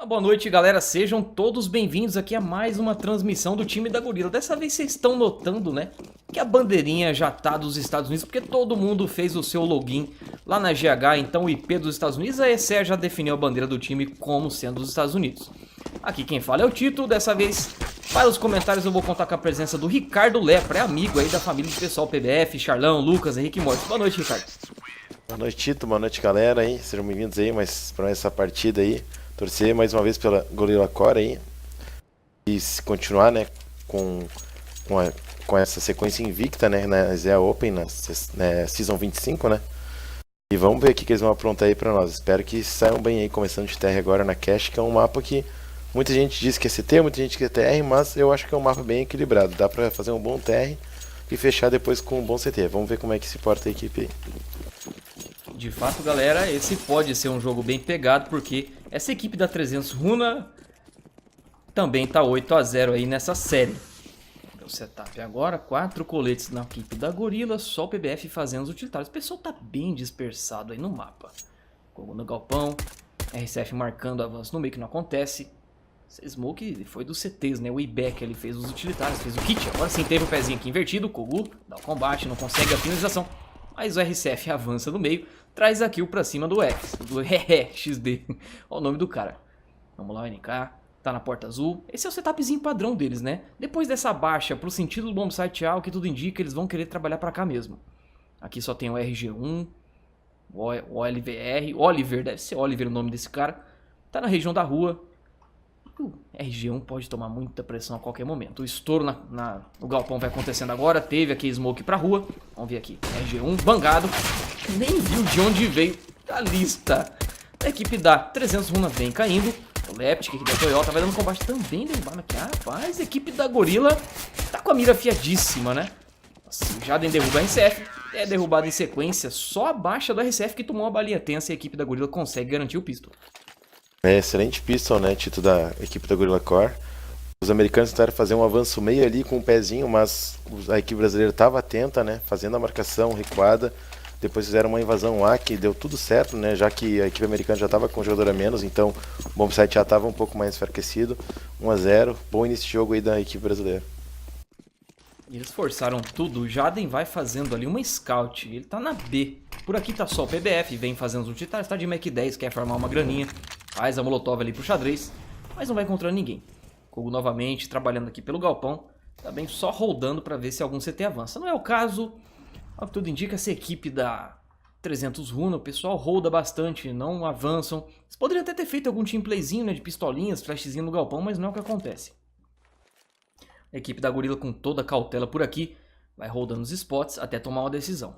Uma boa noite, galera. Sejam todos bem-vindos aqui a mais uma transmissão do time da Gorilla. Dessa vez vocês estão notando, né, que a bandeirinha já tá dos Estados Unidos, porque todo mundo fez o seu login lá na GH, então o IP dos Estados Unidos, a ESE já definiu a bandeira do time como sendo dos Estados Unidos. Aqui quem fala é o Tito. Dessa vez, para os comentários eu vou contar com a presença do Ricardo Lepra, é amigo aí da família de pessoal PBF, Charlão, Lucas, Henrique e Mortis. Boa noite, Ricardo. Boa noite, Tito. Boa noite, galera aí. Sejam bem-vindos aí para essa partida aí. Torcer mais uma vez pela Gorilla Core aí. E se continuar, né, com essa sequência invicta, né, na ESEA Open, na Season 25, né. E vamos ver o que eles vão aprontar aí pra nós. Espero que saiam bem aí, começando de TR agora na Cache, que é um mapa que muita gente diz que é CT, muita gente que é TR, mas eu acho que é um mapa bem equilibrado. Dá pra fazer um bom TR e fechar depois com um bom CT. Vamos ver como é que se porta a equipe aí. De fato, galera, esse pode ser um jogo bem pegado, porque essa equipe da 300 Runa também tá 8-0 aí nessa série. O setup agora, 4 coletes na equipe da Gorilla, só o PBF fazendo os utilitários. O pessoal tá bem dispersado aí no mapa. Como no galpão, RCF marcando avanço no meio que não acontece. Esse Smoke foi dos CTs, né? O Ibeck ele fez os utilitários, fez o kit. Agora sim teve o pezinho aqui invertido, o Kogu dá o combate, não consegue a finalização. Mas o RCF avança no meio, traz a kill pra cima do X, do XD. Olha o nome do cara. Vamos lá, o NK, tá na porta azul. Esse é o setupzinho padrão deles, né? Depois dessa baixa pro sentido do bombsite A, o que tudo indica, eles vão querer trabalhar pra cá mesmo. Aqui só tem o RG1, o Oliver, deve ser Oliver o nome desse cara. Tá na região da rua. O RG1 pode tomar muita pressão a qualquer momento. O estouro no galpão vai acontecendo agora. Teve aqui smoke pra rua. Vamos ver aqui. RG1 bangado. Nem viu de onde veio a lista. A equipe da 300 Runa vem caindo. O Leptic aqui da Toyota vai dando combate também derrubado aqui. Rapaz, a equipe da Gorilla tá com a mira afiadíssima, né? Assim, o Jaden derruba a RCF. É derrubado em sequência. Só a baixa do RCF que tomou uma balinha tensa e a equipe da Gorilla consegue garantir o pistol. É excelente pistol, né, Tito, da equipe da Gorilla Core. Os americanos tentaram fazer um avanço meio ali com o pezinho, mas a equipe brasileira estava atenta, né, fazendo a marcação recuada. Depois fizeram uma invasão A que deu tudo certo, né, já que a equipe americana já estava com um jogador a menos, então o bombsite já estava um pouco mais enfraquecido. 1-0, bom início de jogo aí da equipe brasileira. Eles forçaram tudo, o Jaden vai fazendo ali uma scout, ele tá na B. Por aqui tá só o PBF, vem fazendo os utilitários, tá de Mac 10, quer farmar uma graninha. Faz a molotov ali pro xadrez, mas não vai encontrar ninguém. Kogu novamente trabalhando aqui pelo galpão, também só holdando pra ver se algum CT avança. Não é o caso, ao que tudo indica, essa equipe da 300 Runa, o pessoal holda bastante, não avançam. Eles poderiam até ter feito algum teamplayzinho, né, de pistolinhas, flashzinho no galpão, mas não é o que acontece. A equipe da Gorilla com toda a cautela por aqui, vai holdando os spots até tomar uma decisão.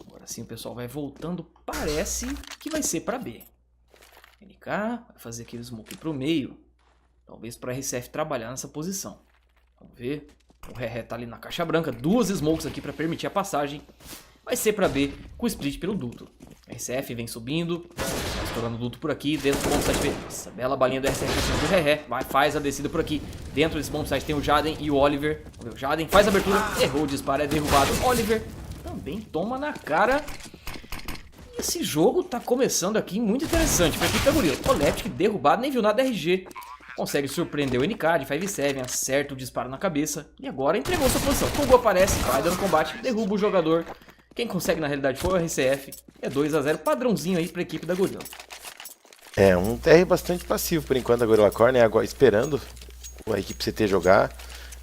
Agora sim o pessoal vai voltando, parece que vai ser pra B. NK vai fazer aquele smoke pro meio, talvez para RCF trabalhar nessa posição. Vamos ver, o Ré tá ali na caixa branca, duas smokes aqui para permitir a passagem. Vai ser para B com o split pelo duto. RCF vem subindo, vai estourando o duto por aqui, dentro do bombsite B. Nossa, bela balinha do RCF do Ré, faz a descida por aqui. Dentro desse bombsite tem o Jaden e o Oliver. Vamos ver, o Jaden faz a abertura, errou o disparo, é derrubado. Oliver também toma na cara. Esse jogo tá começando aqui muito interessante pra equipe da Gorilla. O Leptic derrubado, nem viu nada RG. Consegue surpreender o NK de 5-7, acerta o disparo na cabeça. E agora entregou sua posição. Kogu aparece, vai dando combate, derruba o jogador. Quem consegue na realidade foi o RCF. É 2-0, padrãozinho aí pra equipe da Gorilla. É, um TR bastante passivo por enquanto da Gorilla Core, né, agora esperando a equipe CT jogar.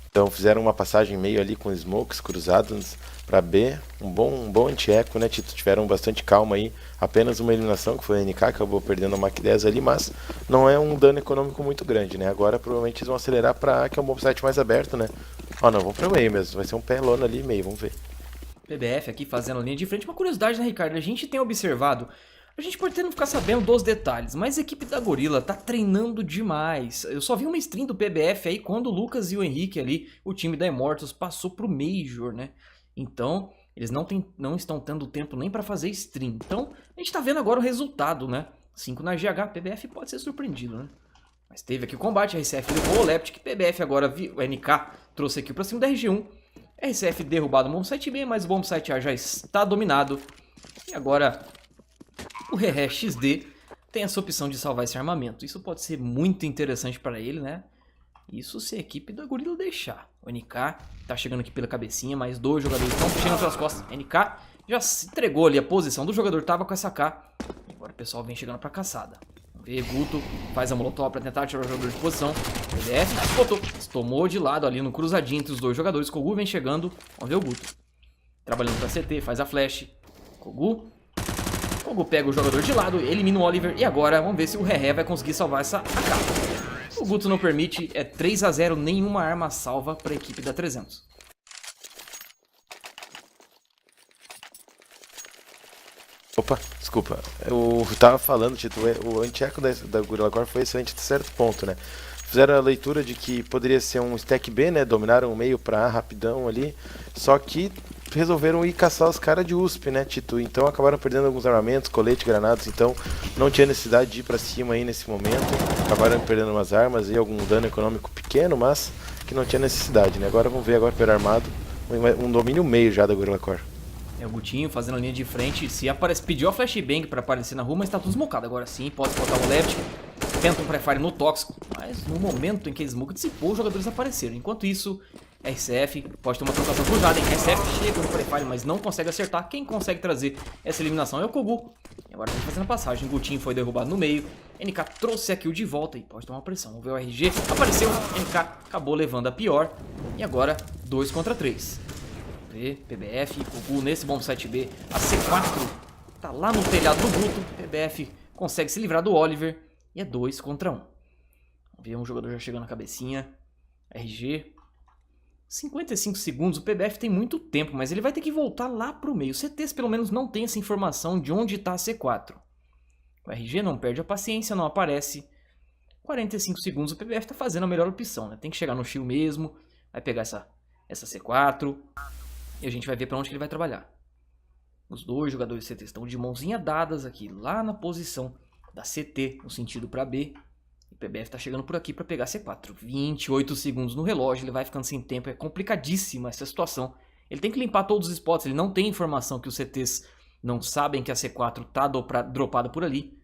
Então fizeram uma passagem meio ali com smokes cruzados para B, um bom anti-eco, né, Tito? Tiveram bastante calma aí, apenas uma eliminação, que foi a NK, acabou perdendo a Mac 10 ali, mas não é um dano econômico muito grande, né? Agora provavelmente eles vão acelerar para A, que é um bombsite mais aberto, né? Ó, não, vamos para meio mesmo, vai ser um pé lona ali meio, vamos ver. PBF aqui fazendo a linha de frente. Uma curiosidade, né, Ricardo? A gente tem observado, a gente pode até não ficar sabendo dos detalhes, mas a equipe da Gorilla tá treinando demais. Eu só vi uma stream do PBF aí quando o Lucas e o Henrique ali, o time da Immortals, passou pro Major, né? Então, eles não estão tendo tempo nem pra fazer stream. Então, a gente tá vendo agora o resultado, né? 5 na GH, PBF pode ser surpreendido, né? Mas teve aqui o combate, a RCF levou o Leptic, PBF agora, o NK trouxe aqui pra cima da RG1. RCF derrubado no bombsite B, mas o bombsite A já está dominado. E agora o Ré XD tem essa opção de salvar esse armamento. Isso pode ser muito interessante para ele, né? Isso se a equipe da Gorilla deixar. O NK tá chegando aqui pela cabecinha, mais 2 jogadores estão chegando pelas costas. NK já se entregou ali a posição do jogador, tava com essa K. Agora o pessoal vem chegando pra caçada. Vamos ver, Guto faz a molotov pra tentar tirar o jogador de posição. PBF botou, tomou de lado ali no cruzadinho entre os 2 jogadores. Kogu vem chegando, vamos ver o Guto. Trabalhando pra CT, faz a flash. Kogu pega o jogador de lado, elimina o Oliver. E agora vamos ver se o Ré vai conseguir salvar essa AK. O Guto não permite, é 3 a 0, nenhuma arma salva para a equipe da 300. Opa, desculpa. Eu tava falando, Tito, o anti-eco da Gorilla Core foi excelente até certo ponto, né? Fizeram a leitura de que poderia ser um stack B, né? Dominaram o meio pra A rapidão ali. Só que resolveram ir caçar os caras de USP, né, Tito? Então acabaram perdendo alguns armamentos, colete, granadas. Então não tinha necessidade de ir pra cima aí nesse momento. Acabaram perdendo umas armas e algum dano econômico pequeno, mas que não tinha necessidade, né? Agora vamos ver agora pelo armado. Um domínio meio já da Gorilla Core. É o Gutinho fazendo a linha de frente. Se aparece, pediu a flashbang pra aparecer na rua, mas tá tudo smocado. Agora sim, pode botar o left. Tenta um pré-fire no tóxico, mas no momento em que a smoke dissipou, os jogadores apareceram. Enquanto isso, RCF pode ter uma trocação cruzada, hein? RCF chega no pré-fire, mas não consegue acertar. Quem consegue trazer essa eliminação é o Kogu. E agora tá fazendo a passagem. Gutinho foi derrubado no meio. NK trouxe a kill de volta e pode tomar pressão. Vamos ver o RG. Apareceu. NK acabou levando a pior. E agora, 2 contra 3. Vamos ver, PBF e Kogu nesse bom site B. A C4 tá lá no telhado do Guto. PBF consegue se livrar do Oliver. E é 2 contra 1. Vamos ver um jogador já chegando na cabecinha. RG. 55 segundos. O PBF tem muito tempo, mas ele vai ter que voltar lá pro meio. O CTs pelo menos não tem essa informação de onde está a C4. O RG não perde a paciência, não aparece. 45 segundos. O PBF está fazendo a melhor opção, né? Tem que chegar no shield mesmo. Vai pegar essa C4. E a gente vai ver para onde que ele vai trabalhar. Os 2 jogadores CT estão de mãozinha dadas aqui, lá na posição da CT, no sentido para B. O PBF está chegando por aqui para pegar C4. 28 segundos no relógio, ele vai ficando sem tempo. É complicadíssima essa situação. Ele tem que limpar todos os spots, ele não tem informação que os CTs não sabem que a C4 está dropada por ali.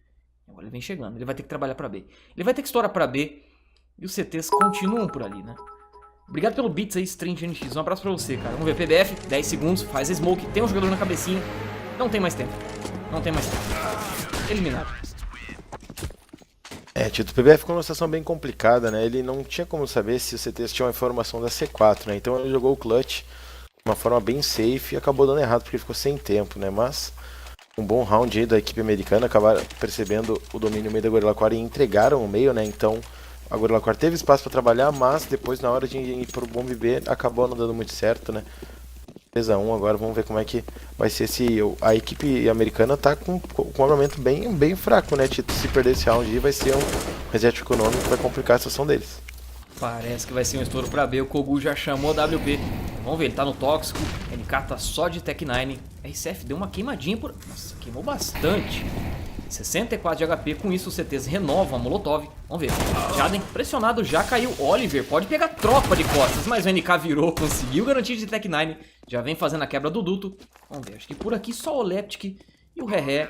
Agora ele vem chegando, ele vai ter que trabalhar para B. Ele vai ter que estourar para B e os CTs continuam por ali, né? Obrigado pelo beats aí, Strange NX. Um abraço pra você, cara. Vamos ver, PBF, 10 segundos, faz a smoke, tem um jogador na cabecinha. Não tem mais tempo. Não tem mais tempo. Eliminado. Tito, o PBF ficou numa situação bem complicada, né? Ele não tinha como saber se o CTs tinha uma informação da C4, né? Então ele jogou o clutch de uma forma bem safe e acabou dando errado porque ele ficou sem tempo, né? Mas um bom round aí da equipe americana, acabaram percebendo o domínio no meio da Gorilla Core e entregaram o meio, né? Então a Gorilla Core teve espaço para trabalhar, mas depois na hora de ir pro bomb B acabou não dando muito certo, né? 3-1, agora vamos ver como é que vai ser a equipe americana tá com um armamento bem fraco, né, Tito? Se perder esse round aí vai ser um reset econômico que vai complicar a situação deles. Parece que vai ser um estouro pra B, o Kogu já chamou a WP. Vamos ver, ele tá no tóxico, NK tá só de Tech 9. RCF deu uma queimadinha por... Nossa, queimou bastante. 64 de HP, com isso os CTs renovam a molotov. Vamos ver, Jaden pressionado, já caiu. Oliver pode pegar tropa de costas, mas o NK virou, conseguiu garantir de Tech 9. Já vem fazendo a quebra do duto. Vamos ver, acho que por aqui só o Leptic e o Ré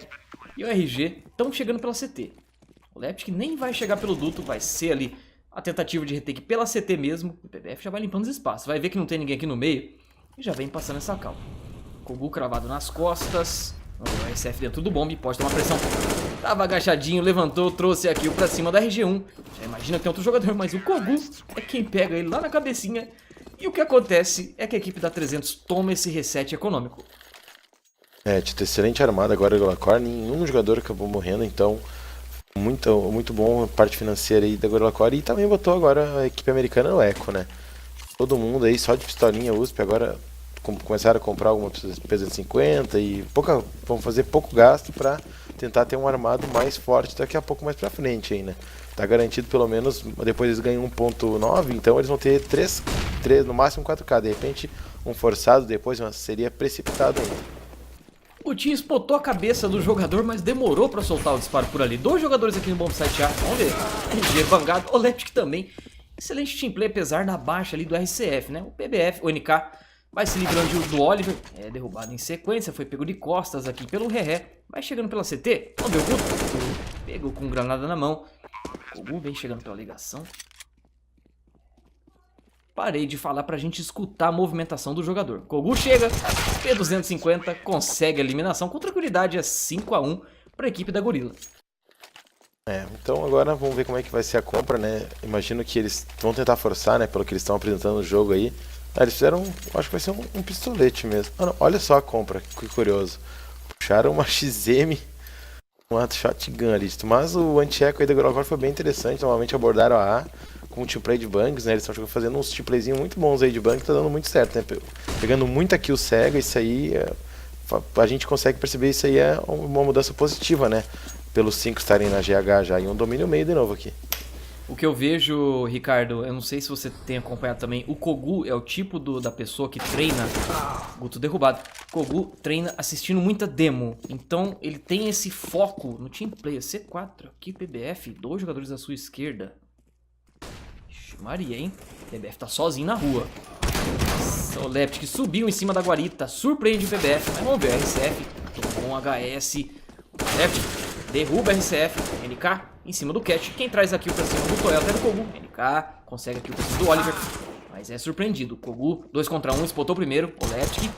e o RG estão chegando pela CT. O Leptic nem vai chegar pelo duto, vai ser ali a tentativa de retake pela CT mesmo. O PBF já vai limpando os espaços, vai ver que não tem ninguém aqui no meio e já vem passando essa cal. Kogu cravado nas costas. O RCF dentro do bombe, pode tomar pressão. Tava agachadinho, levantou, trouxe a kill pra cima da RG1. Já imagina que tem outro jogador, mas o Kogu é quem pega ele lá na cabecinha. E o que acontece é que a equipe da 300 toma esse reset econômico. Tito, excelente armada agora Gorilla Core, nenhum jogador acabou morrendo, então muito bom a parte financeira aí da Gorilla Core. E também botou agora a equipe americana no eco, né? Todo mundo aí só de pistolinha USP, agora começaram a comprar alguma P250 e vão fazer pouco gasto para tentar ter um armado mais forte daqui a pouco mais pra frente aí, né? Tá garantido pelo menos, depois eles ganham 1.9, então eles vão ter 3, no máximo 4K, de repente um forçado depois, mas seria precipitado ainda. O Gutinho espotou a cabeça do jogador, mas demorou pra soltar o disparo por ali. 2 jogadores aqui no bombsite A, vamos ver. RG bangado, o Leptic também. Excelente teamplay, apesar da baixa ali do RCF, né? O PBF, o NK Vai se livrando do Oliver. É derrubado em sequência. Foi pego de costas aqui pelo Reré. Vai chegando pela CT. Vamos ver o Guto. Pegou com granada na mão. O Gugu vem chegando pela ligação. Parei de falar pra gente escutar a movimentação do jogador. Kogu chega, P250, consegue a eliminação com tranquilidade, é 5-1 para a equipe da Gorilla. Então agora vamos ver como é que vai ser a compra, né? Imagino que eles vão tentar forçar, né? Pelo que eles estão apresentando no jogo aí. Eles fizeram, acho que vai ser um pistolete mesmo. Ah, não, olha só a compra, que curioso. Puxaram uma XM, uma shotgun ali. Mas o anti-eco aí da Gorilla foi bem interessante, normalmente abordaram a A. Com o team play de bangs, né? Eles estão fazendo uns team playzinhos muito bons aí de bang, tá dando muito certo, né? Pegando muita kill cega, isso aí a gente consegue perceber, isso aí é uma mudança positiva, né? Pelos 5 estarem na GH já e um domínio meio de novo aqui. O que eu vejo, Ricardo, eu não sei se você tem acompanhado também, o Kogu é o tipo da pessoa que treina, Guto derrubado, Kogu treina assistindo muita demo, então ele tem esse foco no team play, C4 aqui, PBF, 2 jogadores à sua esquerda. Maria, hein? PBF tá sozinho na rua. O Leptic subiu em cima da guarita. Surpreende o PBF. Mas vamos ver. RCF tomou um HS. Leptic derruba RCF. NK em cima do Cat. Quem traz aqui o pra cima do Toyota é do Kogu. NK consegue aqui o pra cima do Oliver. Mas é surpreendido. Kogu 2 contra 1. Spotou primeiro. O Leptic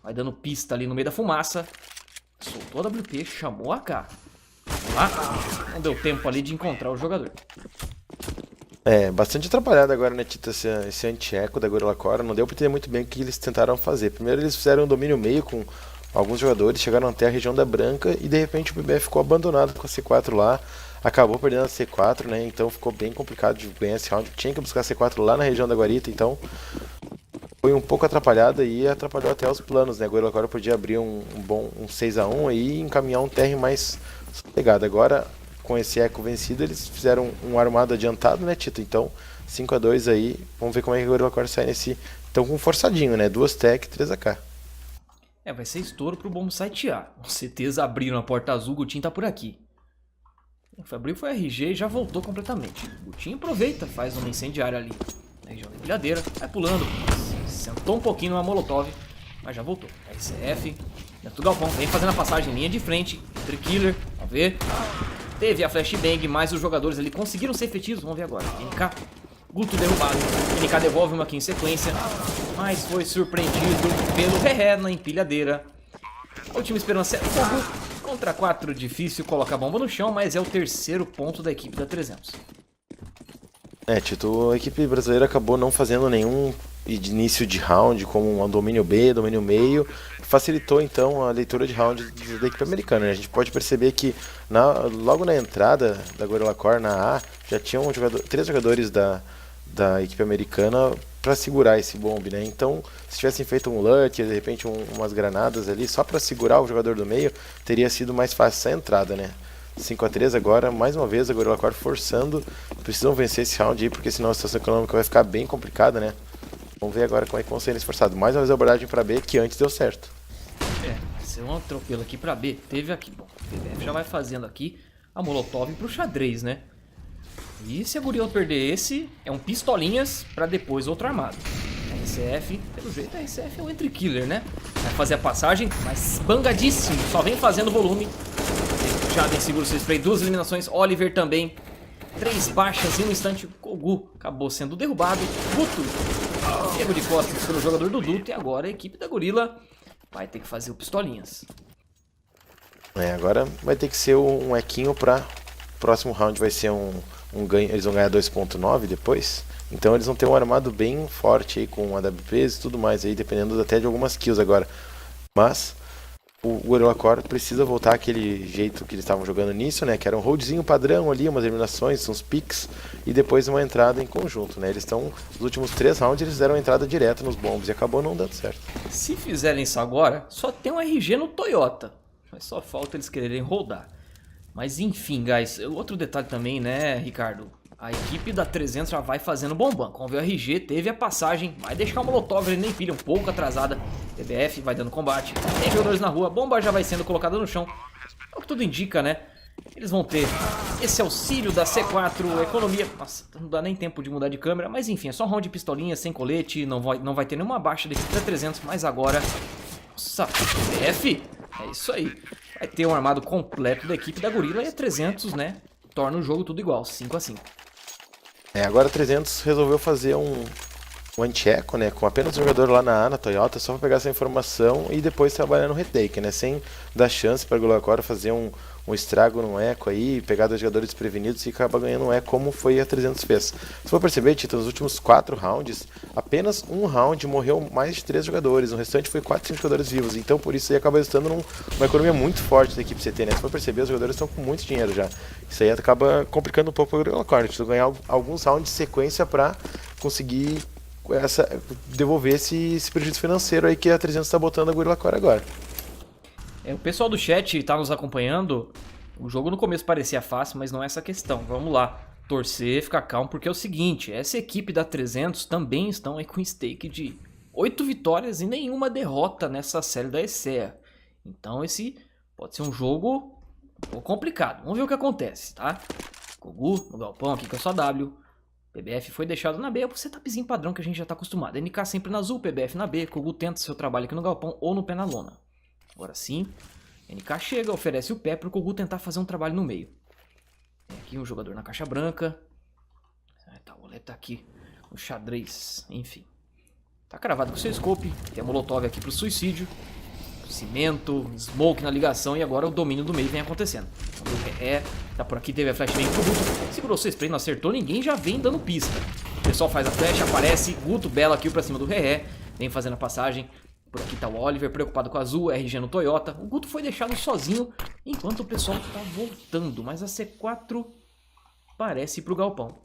vai dando pista ali no meio da fumaça. Soltou a WP. Chamou a AK. Vamos lá. Não deu tempo ali de encontrar o jogador. Bastante atrapalhado agora, né, Tito, esse anti-eco da Gorilla Core. Não deu pra entender muito bem o que eles tentaram fazer. Primeiro eles fizeram um domínio meio com alguns jogadores, chegaram até a região da Branca e de repente o BBF ficou abandonado com a C4 lá. Acabou perdendo a C4, né, então ficou bem complicado de ganhar esse round. Tinha que buscar a C4 lá na região da guarita, então foi um pouco atrapalhada e atrapalhou até os planos, né. A Gorilla Core podia abrir um 6-1 aí e encaminhar um TR mais sossegado. Agora, com esse eco vencido, eles fizeram um armado adiantado, né, Tito? Então, 5-2 aí. Vamos ver como é que o Gorilla Core sai nesse... Então, com um forçadinho, né? 2 tech, 3 AK. Vai ser estouro pro bomb site A. Com certeza abriram a porta azul, o Gutinho tá por aqui. Abriu foi RG e já voltou completamente. O Gutinho aproveita, faz uma incendiária ali na região da empilhadeira, vai pulando, sentou um pouquinho numa molotov, mas já voltou. RCF, dentro do galpão, vem fazendo a passagem em linha de frente, entre killer, vamos ver. Teve a flashbang, mas os jogadores ali conseguiram ser efetivos. Vamos ver agora. NK, Guto derrubado. NK devolve uma aqui em sequência, mas foi surpreendido pelo Reré na empilhadeira. A última esperança é fogo. Contra 4, difícil colocar a bomba no chão, mas é o 3º ponto da equipe da 300. Tito, a equipe brasileira acabou não fazendo nenhum início de round, como um domínio B, domínio meio, facilitou então a leitura de round da equipe americana, né? A gente pode perceber que logo na entrada da Gorilla Core na A, já tinham 3 jogadores da equipe americana para segurar esse bomb, né? Então, se tivessem feito um lurk, de repente umas granadas ali, só para segurar o jogador do meio, teria sido mais fácil essa entrada, né? 5-3 agora, mais uma vez a Gorilla Core forçando, precisam vencer esse round aí, porque senão a situação econômica vai ficar bem complicada, né? Vamos ver agora como é que vão ser eles forçados. Mais uma vez a abordagem para B, que antes deu certo. Ser um atropelo aqui para B. Teve aqui, bom, o PBF já vai fazendo aqui a molotov pro xadrez, né? E se a Gorilla perder esse, é um pistolinhas para depois outro armado. RCF, pelo jeito a RCF é o entry killer, né? Vai fazer a passagem, mas bangadíssimo, só vem fazendo volume. Já tem seguro seu spray, 2 eliminações, Oliver também. 3 baixas em um instante, Kogu acabou sendo derrubado. Guto, pego de costas pelo jogador do Duto, e agora a equipe da Gorilla vai ter que fazer o pistolinhas. Agora vai ter que ser um equinho para próximo round, vai ser um ganho, eles vão ganhar 2.9 depois. Então eles vão ter um armado bem forte aí com AWPs e tudo mais aí, dependendo até de algumas kills agora. Mas o Gorilla Core precisa voltar àquele jeito que eles estavam jogando nisso, né? Que era um holdzinho padrão ali, umas eliminações, uns picks e depois uma entrada em conjunto, né? Eles estão, os últimos 3 rounds eles fizeram a entrada direta nos bombs e acabou não dando certo. Se fizerem isso agora, só tem um RG no Toyota, mas só falta eles quererem rodar. Mas enfim, guys, outro detalhe também, né, Ricardo? A equipe da 300 já vai fazendo bombão. Como vê o RG, teve a passagem, vai deixar o molotov, ele nem pilha, um pouco atrasada. PBF vai dando combate, tem jogadores na rua, a bomba já vai sendo colocada no chão. É o que tudo indica, né? Eles vão ter esse auxílio da C4, economia... Nossa, não dá nem tempo de mudar de câmera, mas enfim, é só um round de pistolinha, sem colete, não vai ter nenhuma baixa da equipe da 300, mas agora... Nossa, PBF, é isso aí. Vai ter um armado completo da equipe da Gorilla e a 300, né, torna o jogo tudo igual, 5 a 5. Agora a 300 resolveu fazer um anti-eco, né, com apenas um jogador lá na Toyota, só pra pegar essa informação e depois trabalhar no retake, né, sem dar chance pra Gorilla Core fazer um estrago no eco aí, pegar dois jogadores desprevenidos e acabar ganhando um eco como foi a 300 fez. Se for perceber, Tito, nos últimos 4 rounds, apenas um round morreu mais de 3 jogadores, o restante foi 4, 5 jogadores vivos, então por isso aí acaba estando numa economia muito forte da equipe CT, né, se for perceber, os jogadores estão com muito dinheiro já. Isso aí acaba complicando um pouco o Gorilla Core, Tito, ganhar alguns rounds de sequência pra conseguir devolver esse prejuízo financeiro aí que a 300 está botando a Gorilla Core agora. O pessoal do chat está nos acompanhando. O jogo no começo parecia fácil, mas não é essa a questão. Vamos lá, torcer, ficar calmo, porque é o seguinte, essa equipe da 300 também estão aí com stake de 8 vitórias e nenhuma derrota nessa série da ESEA. Então esse pode ser um jogo um pouco complicado. Vamos ver o que acontece, tá? Kogu no galpão aqui com a sua W. PBF foi deixado na B, é o setupzinho padrão que a gente já está acostumado. NK sempre na azul, PBF na B, Kogu tenta seu trabalho aqui no galpão ou no pé na lona. Agora sim, NK chega, oferece o pé para o Kogu tentar fazer um trabalho no meio. Tem aqui um jogador na caixa branca. O Olé tá aqui, o xadrez, enfim. Tá cravado com o seu scope, tem a molotov aqui pro suicídio. Cimento, smoke na ligação e agora o domínio do meio vem acontecendo. Tá por aqui, teve a flashbang pro Guto. Segurou seu spray, não acertou ninguém, já vem dando pista. O pessoal faz a flash, aparece, Guto, bela kill pra cima do Ré. Vem fazendo a passagem. Por aqui tá o Oliver, preocupado com a azul, RG no Toyota. O Guto foi deixado sozinho enquanto o pessoal tá voltando. Mas a C4 parece ir pro galpão.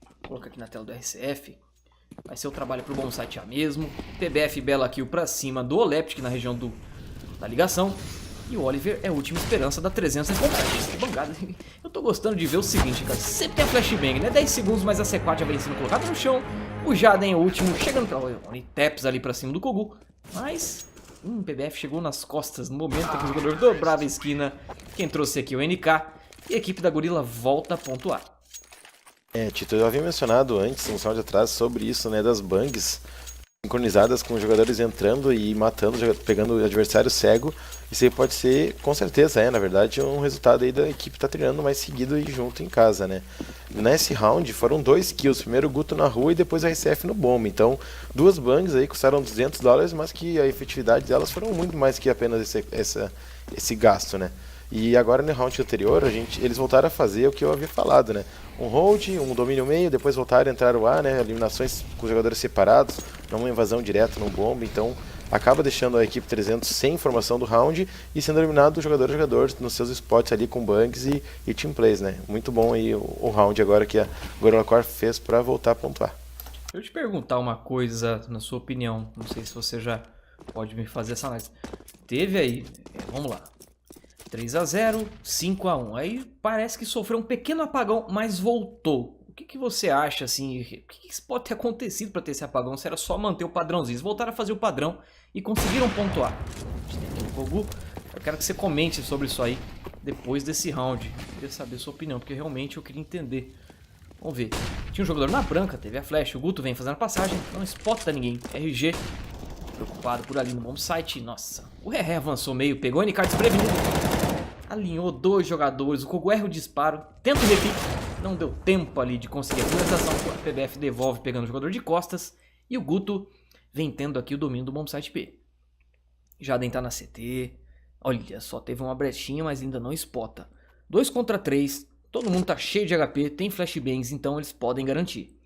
Vou colocar aqui na tela do RCF. Vai ser o trabalho pro bom site mesmo. PBF bela kill pra cima do Oleptic na região da ligação. E o Oliver é a última esperança da 300 em bangada. Eu tô gostando de ver o seguinte, cara. Sempre tem a flashbang, né? 10 segundos, mas a C4 já vem sendo colocada no chão. O Jaden é o último, chegando pra Unitaps ali pra cima do Kogu. Mas o PBF chegou nas costas no momento que o jogador dobrava a esquina. Quem trouxe aqui é o NK. E a equipe da Gorilla volta a pontuar. Tito, eu havia mencionado antes, um round atrás, sobre isso, né, das bangs sincronizadas com os jogadores entrando e matando, pegando o adversário cego. Isso aí pode ser, com certeza, na verdade, um resultado aí da equipe tá treinando mais seguido e junto em casa, né. Nesse round foram 2 kills, primeiro o Guto na rua e depois a RCF no bomba. Então, 2 bangs aí custaram $200, mas que a efetividade delas foram muito mais que apenas esse gasto, né. E agora no round anterior, eles voltaram a fazer o que eu havia falado, né? Um hold, um domínio meio, depois voltaram a entrar o A, né? Eliminações com os jogadores separados, não uma invasão direta num bomba, então acaba deixando a equipe 300 sem informação do round e sendo eliminado jogador a jogador nos seus spots ali com bangs e team plays, né? Muito bom aí o round agora que a Gorilla Core fez para voltar a pontuar. Deixa eu te perguntar uma coisa, na sua opinião, não sei se você já pode me fazer essa análise. Teve aí, vamos lá. 3 a 0, 5 a 1. Aí parece que sofreu um pequeno apagão, mas voltou. O que você acha, assim? O que pode ter acontecido para ter esse apagão? Se era só manter o padrãozinho. Eles voltaram a fazer o padrão e conseguiram pontuar. Kogu, eu quero que você comente sobre isso aí depois desse round. Eu queria saber a sua opinião, porque realmente eu queria entender. Vamos ver. Tinha um jogador na branca, teve a flash. O Guto vem fazendo a passagem, não spota ninguém. RG, preocupado por ali no bom site. Nossa, o Ré avançou meio, pegou o NK desprevenido. Alinhou 2 jogadores, o Kogu erra o disparo, tenta o repique, não deu tempo ali de conseguir a finalização, o PBF devolve pegando o jogador de costas, e o Guto vem tendo aqui o domínio do bombsite P. Jaden tá na CT, olha só, teve uma brechinha, mas ainda não spota. 2 contra 3, todo mundo tá cheio de HP, tem flashbangs, então eles podem garantir.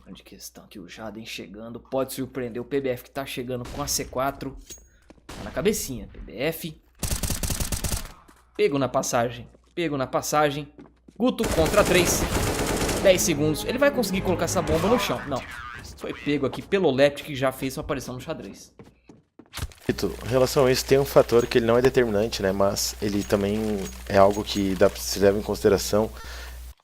Grande questão aqui, o Jaden chegando, pode surpreender o PBF que tá chegando com a C4, tá na cabecinha, PBF... Pego na passagem. Guto contra 3. 10 segundos. Ele vai conseguir colocar essa bomba no chão. Não. Foi pego aqui pelo Oleptic que já fez sua aparição no xadrez. Em relação a isso, tem um fator que ele não é determinante, né? Mas ele também é algo que se leva em consideração.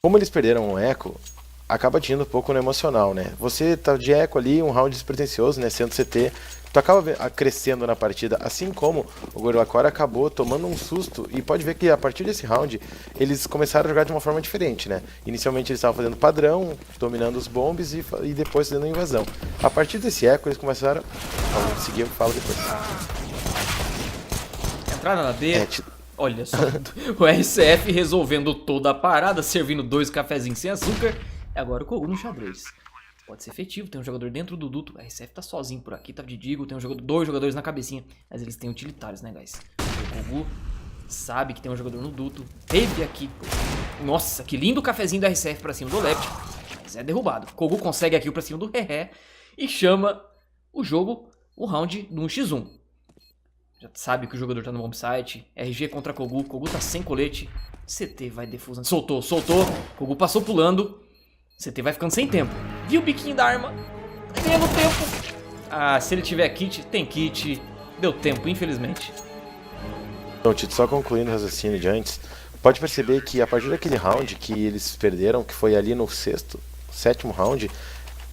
Como eles perderam um eco, acaba atingindo um pouco no emocional, né? Você tá de eco ali, um round despretensioso, né? Sendo CT, tu acaba crescendo na partida, assim como o Gorilla Core acabou tomando um susto, e pode ver que a partir desse round, eles começaram a jogar de uma forma diferente, né? Inicialmente eles estavam fazendo padrão, dominando os bombes e depois fazendo invasão. A partir desse eco, eles começaram... Vamos seguir, eu falo depois. Entrada na B... Olha só, o RCF resolvendo toda a parada, servindo 2 cafezinhos sem açúcar. E agora o Kogu no xadrez. Pode ser efetivo, tem um jogador dentro do duto. O RCF tá sozinho por aqui, tá de Deagle, tem dois jogadores na cabecinha. Mas eles têm utilitários, né, guys? O Kogu sabe que tem um jogador no duto. Teve aqui. Nossa, que lindo cafezinho do RCF pra cima do Lept. Mas é derrubado. O Kogu consegue aqui o pra cima do Ré e chama o jogo, o round do 1x1. Já sabe que o jogador tá no bomb site. RG contra Kogu. Kogu tá sem colete. CT vai defusando. Soltou. Kogu passou pulando. CT vai ficando sem tempo. Viu o biquinho da arma? Ganhando tempo. Ah, se ele tiver kit, tem kit. Deu tempo, infelizmente. Então, Tito, só concluindo o raciocínio de antes, pode perceber que a partir daquele round que eles perderam, que foi ali no sétimo round,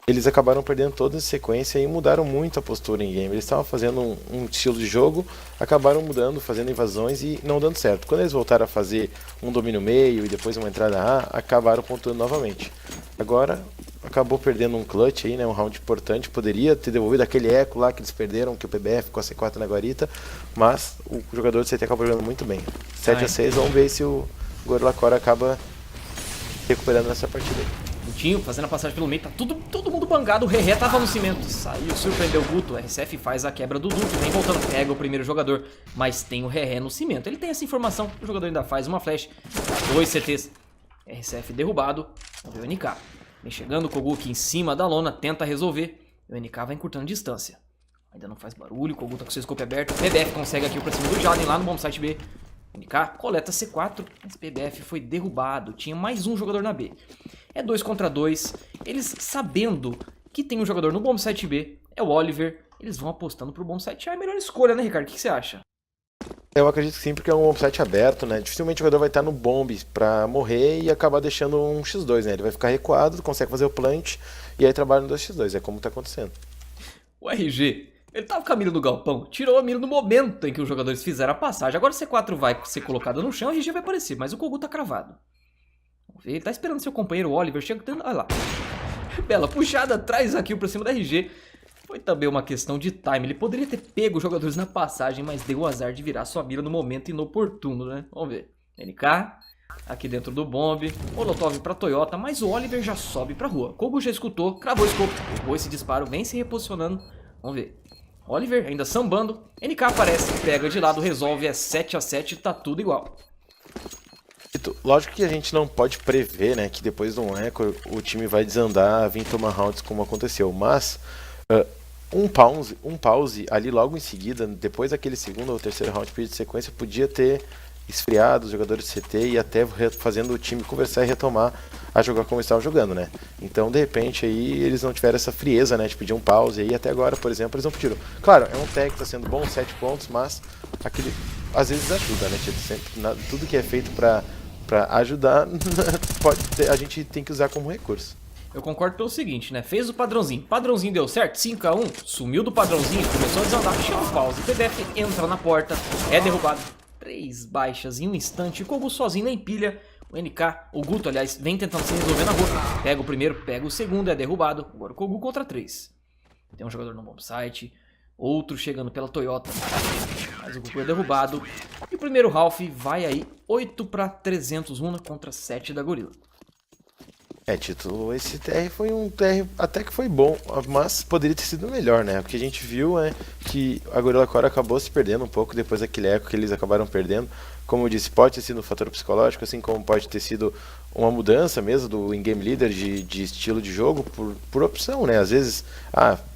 eles acabaram perdendo toda a sequência e mudaram muito a postura em game. Eles estavam fazendo um estilo de jogo, acabaram mudando, fazendo invasões e não dando certo. Quando eles voltaram a fazer um domínio meio e depois uma entrada A, acabaram pontuando novamente. Agora, acabou perdendo um clutch aí, né, um round importante. Poderia ter devolvido aquele eco lá que eles perderam, que o PBF com a C4 na guarita, mas o jogador do CT acabou jogando muito bem. 7-6, vamos ver se o Gorilla Core acaba recuperando nessa partida aí. Gutinho fazendo a passagem pelo meio, tá todo mundo bangado, o Ré tava no cimento, saiu, surpreendeu o Guto, o RCF faz a quebra do Duto, vem voltando, pega o primeiro jogador, mas tem o Ré no cimento, ele tem essa informação, o jogador ainda faz uma flash, 2 CTs, RCF derrubado, vamos ver o NK, vem chegando o Kogu aqui em cima da lona, tenta resolver, e o NK vai encurtando distância, ainda não faz barulho, o Kogu tá com seu scope aberto, o PBF consegue aqui o pra cima do Jaden lá no bombsite B, NK coleta C4, mas PBF foi derrubado, tinha mais um jogador na B. É 2 contra 2, eles sabendo que tem um jogador no bombsite B, é o Oliver, eles vão apostando pro bombsite A, é a melhor escolha, né, Ricardo? O que você acha? Eu acredito que sim, porque é um bombsite aberto, né? Dificilmente o jogador vai estar no bomb pra morrer e acabar deixando um x2, né? Ele vai ficar recuado, consegue fazer o plant e aí trabalha no 2x2, é como tá acontecendo. O RG, ele tava com a mira no galpão, tirou a mira no momento em que os jogadores fizeram a passagem. Agora o C4 vai ser colocado no chão, o RG vai aparecer, mas o Kogu tá cravado. Vamos ver, ele tá esperando seu companheiro Oliver, chegando, olha lá. Bela puxada atrás aqui pra cima da RG. Foi também uma questão de time, ele poderia ter pego os jogadores na passagem, mas deu o azar de virar sua mira no momento inoportuno, né? Vamos ver, NK, aqui dentro do bomb, Molotov pra Toyota, mas o Oliver já sobe pra rua. Kogu já escutou, cravou o scope, pegou esse disparo, vem se reposicionando, vamos ver. Oliver ainda sambando, NK aparece, pega de lado, resolve, é 7-7, tá tudo igual. Lógico que a gente não pode prever, né, que depois de um eco o time vai desandar, vir tomar rounds como aconteceu, mas um pause ali logo em seguida, depois daquele segundo ou terceiro round de sequência, podia ter esfriado os jogadores de CT e até fazendo o time conversar e retomar a jogar como estavam jogando, né? Então, de repente, aí eles não tiveram essa frieza, né, de pedir um pause, e até agora, por exemplo, eles não pediram. Claro, é um tag que tá sendo bom, 7 pontos, mas aquele às vezes ajuda, né? Sempre, tudo que é feito pra ajudar, a gente tem que usar como recurso. Eu concordo pelo seguinte, né? Fez o padrãozinho deu certo, 5-1, sumiu do padrãozinho, começou a desandar, chama o pause, PBF entra na porta, é derrubado. 3 baixas em um instante, o Kogu sozinho na empilha, o NK, o Guto, aliás, vem tentando se resolver na rua, pega o primeiro, pega o segundo, é derrubado, agora o Kogu contra 3. Tem um jogador no bombsite, outro chegando pela Toyota, mas o Kogu é derrubado, e o primeiro half vai aí 8-300 runa contra 7 da Gorilla. Tito, esse TR foi um TR até que foi bom, mas poderia ter sido melhor, né? O que a gente viu é que a Gorilla Core acabou se perdendo um pouco depois daquele eco que eles acabaram perdendo. Como eu disse, pode ter sido um fator psicológico, assim como pode ter sido uma mudança mesmo do in-game leader de estilo de jogo por opção, né? Às vezes,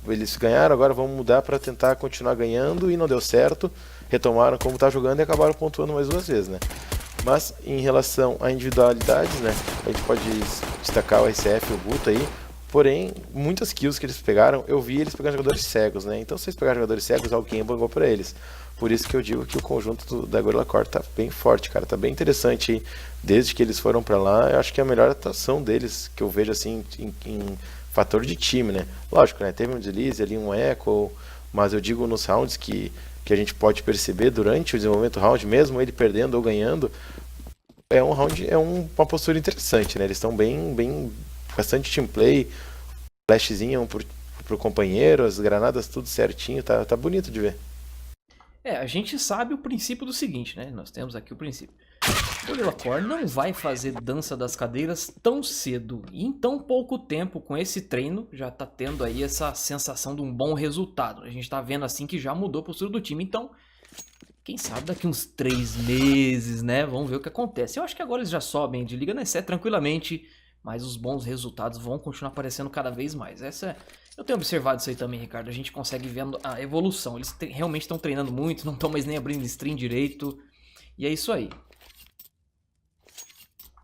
eles ganharam, agora vamos mudar para tentar continuar ganhando e não deu certo, retomaram como tá jogando e acabaram pontuando mais 2 vezes, né? Mas em relação a individualidades, né, a gente pode destacar o RCF e o Guto aí, Porém, muitas kills que eles pegaram, eu vi eles pegando jogadores cegos, né? Então, se eles pegaram jogadores cegos, alguém bangou pra eles. Por isso que eu digo que o conjunto da Gorilla Core tá bem forte, cara. Tá bem interessante aí. Desde que eles foram pra lá, eu acho que é a melhor atuação deles, que eu vejo assim, em fator de time, né? Lógico, né? Teve um deslize ali, um echo, mas eu digo nos rounds que a gente pode perceber durante o desenvolvimento do round, mesmo ele perdendo ou ganhando, é um round, uma postura interessante, né? Eles estão bastante team play, flashzinho pro companheiro, as granadas tudo certinho, tá bonito de ver. A gente sabe o princípio do seguinte, né? Nós temos aqui o princípio. O Gorilla Core não vai fazer dança das cadeiras tão cedo. E em tão pouco tempo, com esse treino, já tá tendo aí essa sensação de um bom resultado. A gente tá vendo assim que já mudou a postura do time. Então, quem sabe daqui uns 3 meses, né? Vamos ver o que acontece. Eu acho que agora eles já sobem de Liga NESE tranquilamente. Mas os bons resultados vão continuar aparecendo cada vez mais. Eu tenho observado isso aí também, Ricardo. A gente consegue ver a evolução. Eles realmente estão treinando muito, não estão mais nem abrindo stream direito. E é isso aí.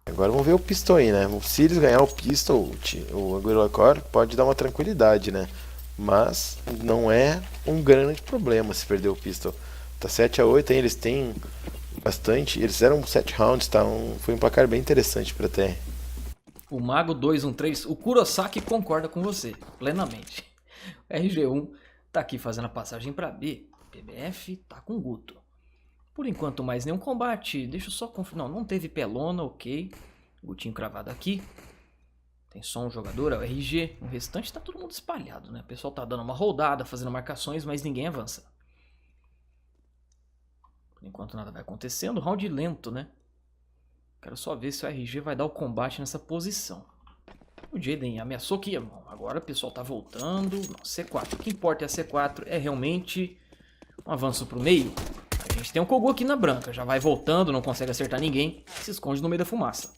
Agora vamos ver o Pistol aí, né? Se eles ganhar o Pistol, o Gorilla Core pode dar uma tranquilidade, né? Mas não é um grande problema se perder o Pistol. Tá 7-8, hein? Eles têm bastante. Eles fizeram 7 rounds, tá? Foi um placar bem interessante pra TR. O Mago 213, o Kurosaki concorda com você, plenamente. O RG1 tá aqui fazendo a passagem para B. PBF tá com Guto. Por enquanto, mais nenhum combate. Deixa eu só confirmar. Não teve pelona, ok. Gutinho cravado aqui. Tem só um jogador, é o RG. O restante tá todo mundo espalhado, né? O pessoal tá dando uma rodada, fazendo marcações, mas ninguém avança. Por enquanto nada vai acontecendo. Round lento, né? Quero só ver se o RG vai dar o combate nessa posição. O Jaden ameaçou que ia. Agora o pessoal tá voltando. Não, C4. O que importa é a C4. É realmente um avanço pro meio. A gente tem um Kogu aqui na branca. Já vai voltando, não consegue acertar ninguém. Se esconde no meio da fumaça.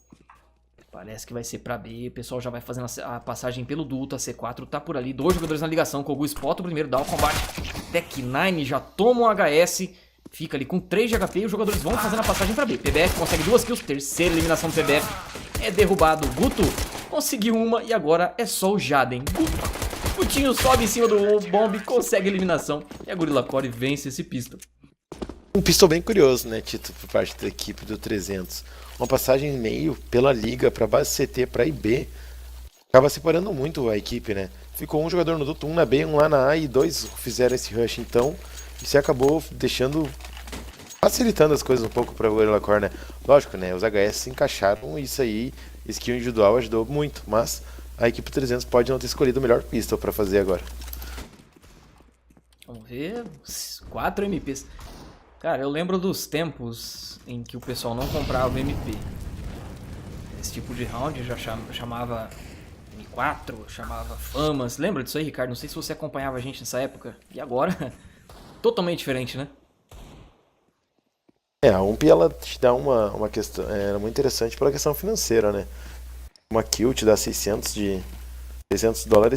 Parece que vai ser pra B. O pessoal já vai fazendo a passagem pelo duto. A C4 tá por ali. 2 jogadores na ligação. O Kogu spota o primeiro, dá o combate. Tech9 já toma um HS. Fica ali com 3 de HP e os jogadores vão fazendo a passagem para B. PBF consegue 2 kills, terceira eliminação do PBF. É derrubado. Guto conseguiu uma e agora é só o Jaden. Gutinho sobe em cima do bomb, consegue a eliminação. E a Gorilla Core vence esse pistol. Um pistol bem curioso, né, Tito, por parte da equipe do 300. Uma passagem meio pela liga para base CT para IB. Acaba separando muito a equipe, né? Ficou um jogador no duto, um na B, um lá na A e 2 fizeram esse rush, então... Isso acabou facilitando as coisas um pouco para o Gorilla Core, né? Lógico, né? Os HS se encaixaram e isso aí, skill individual ajudou muito, mas a equipe 300 pode não ter escolhido o melhor pistol para fazer agora. Vamos ver, 4 MPs. Cara, eu lembro dos tempos em que o pessoal não comprava MP. Esse tipo de round já chamava M4, chamava Famas. Lembra disso aí, Ricardo? Não sei se você acompanhava a gente nessa época. E agora... Totalmente diferente, né? A UMP ela te dá uma questão, muito interessante pela questão financeira, né? Uma kill te dá $600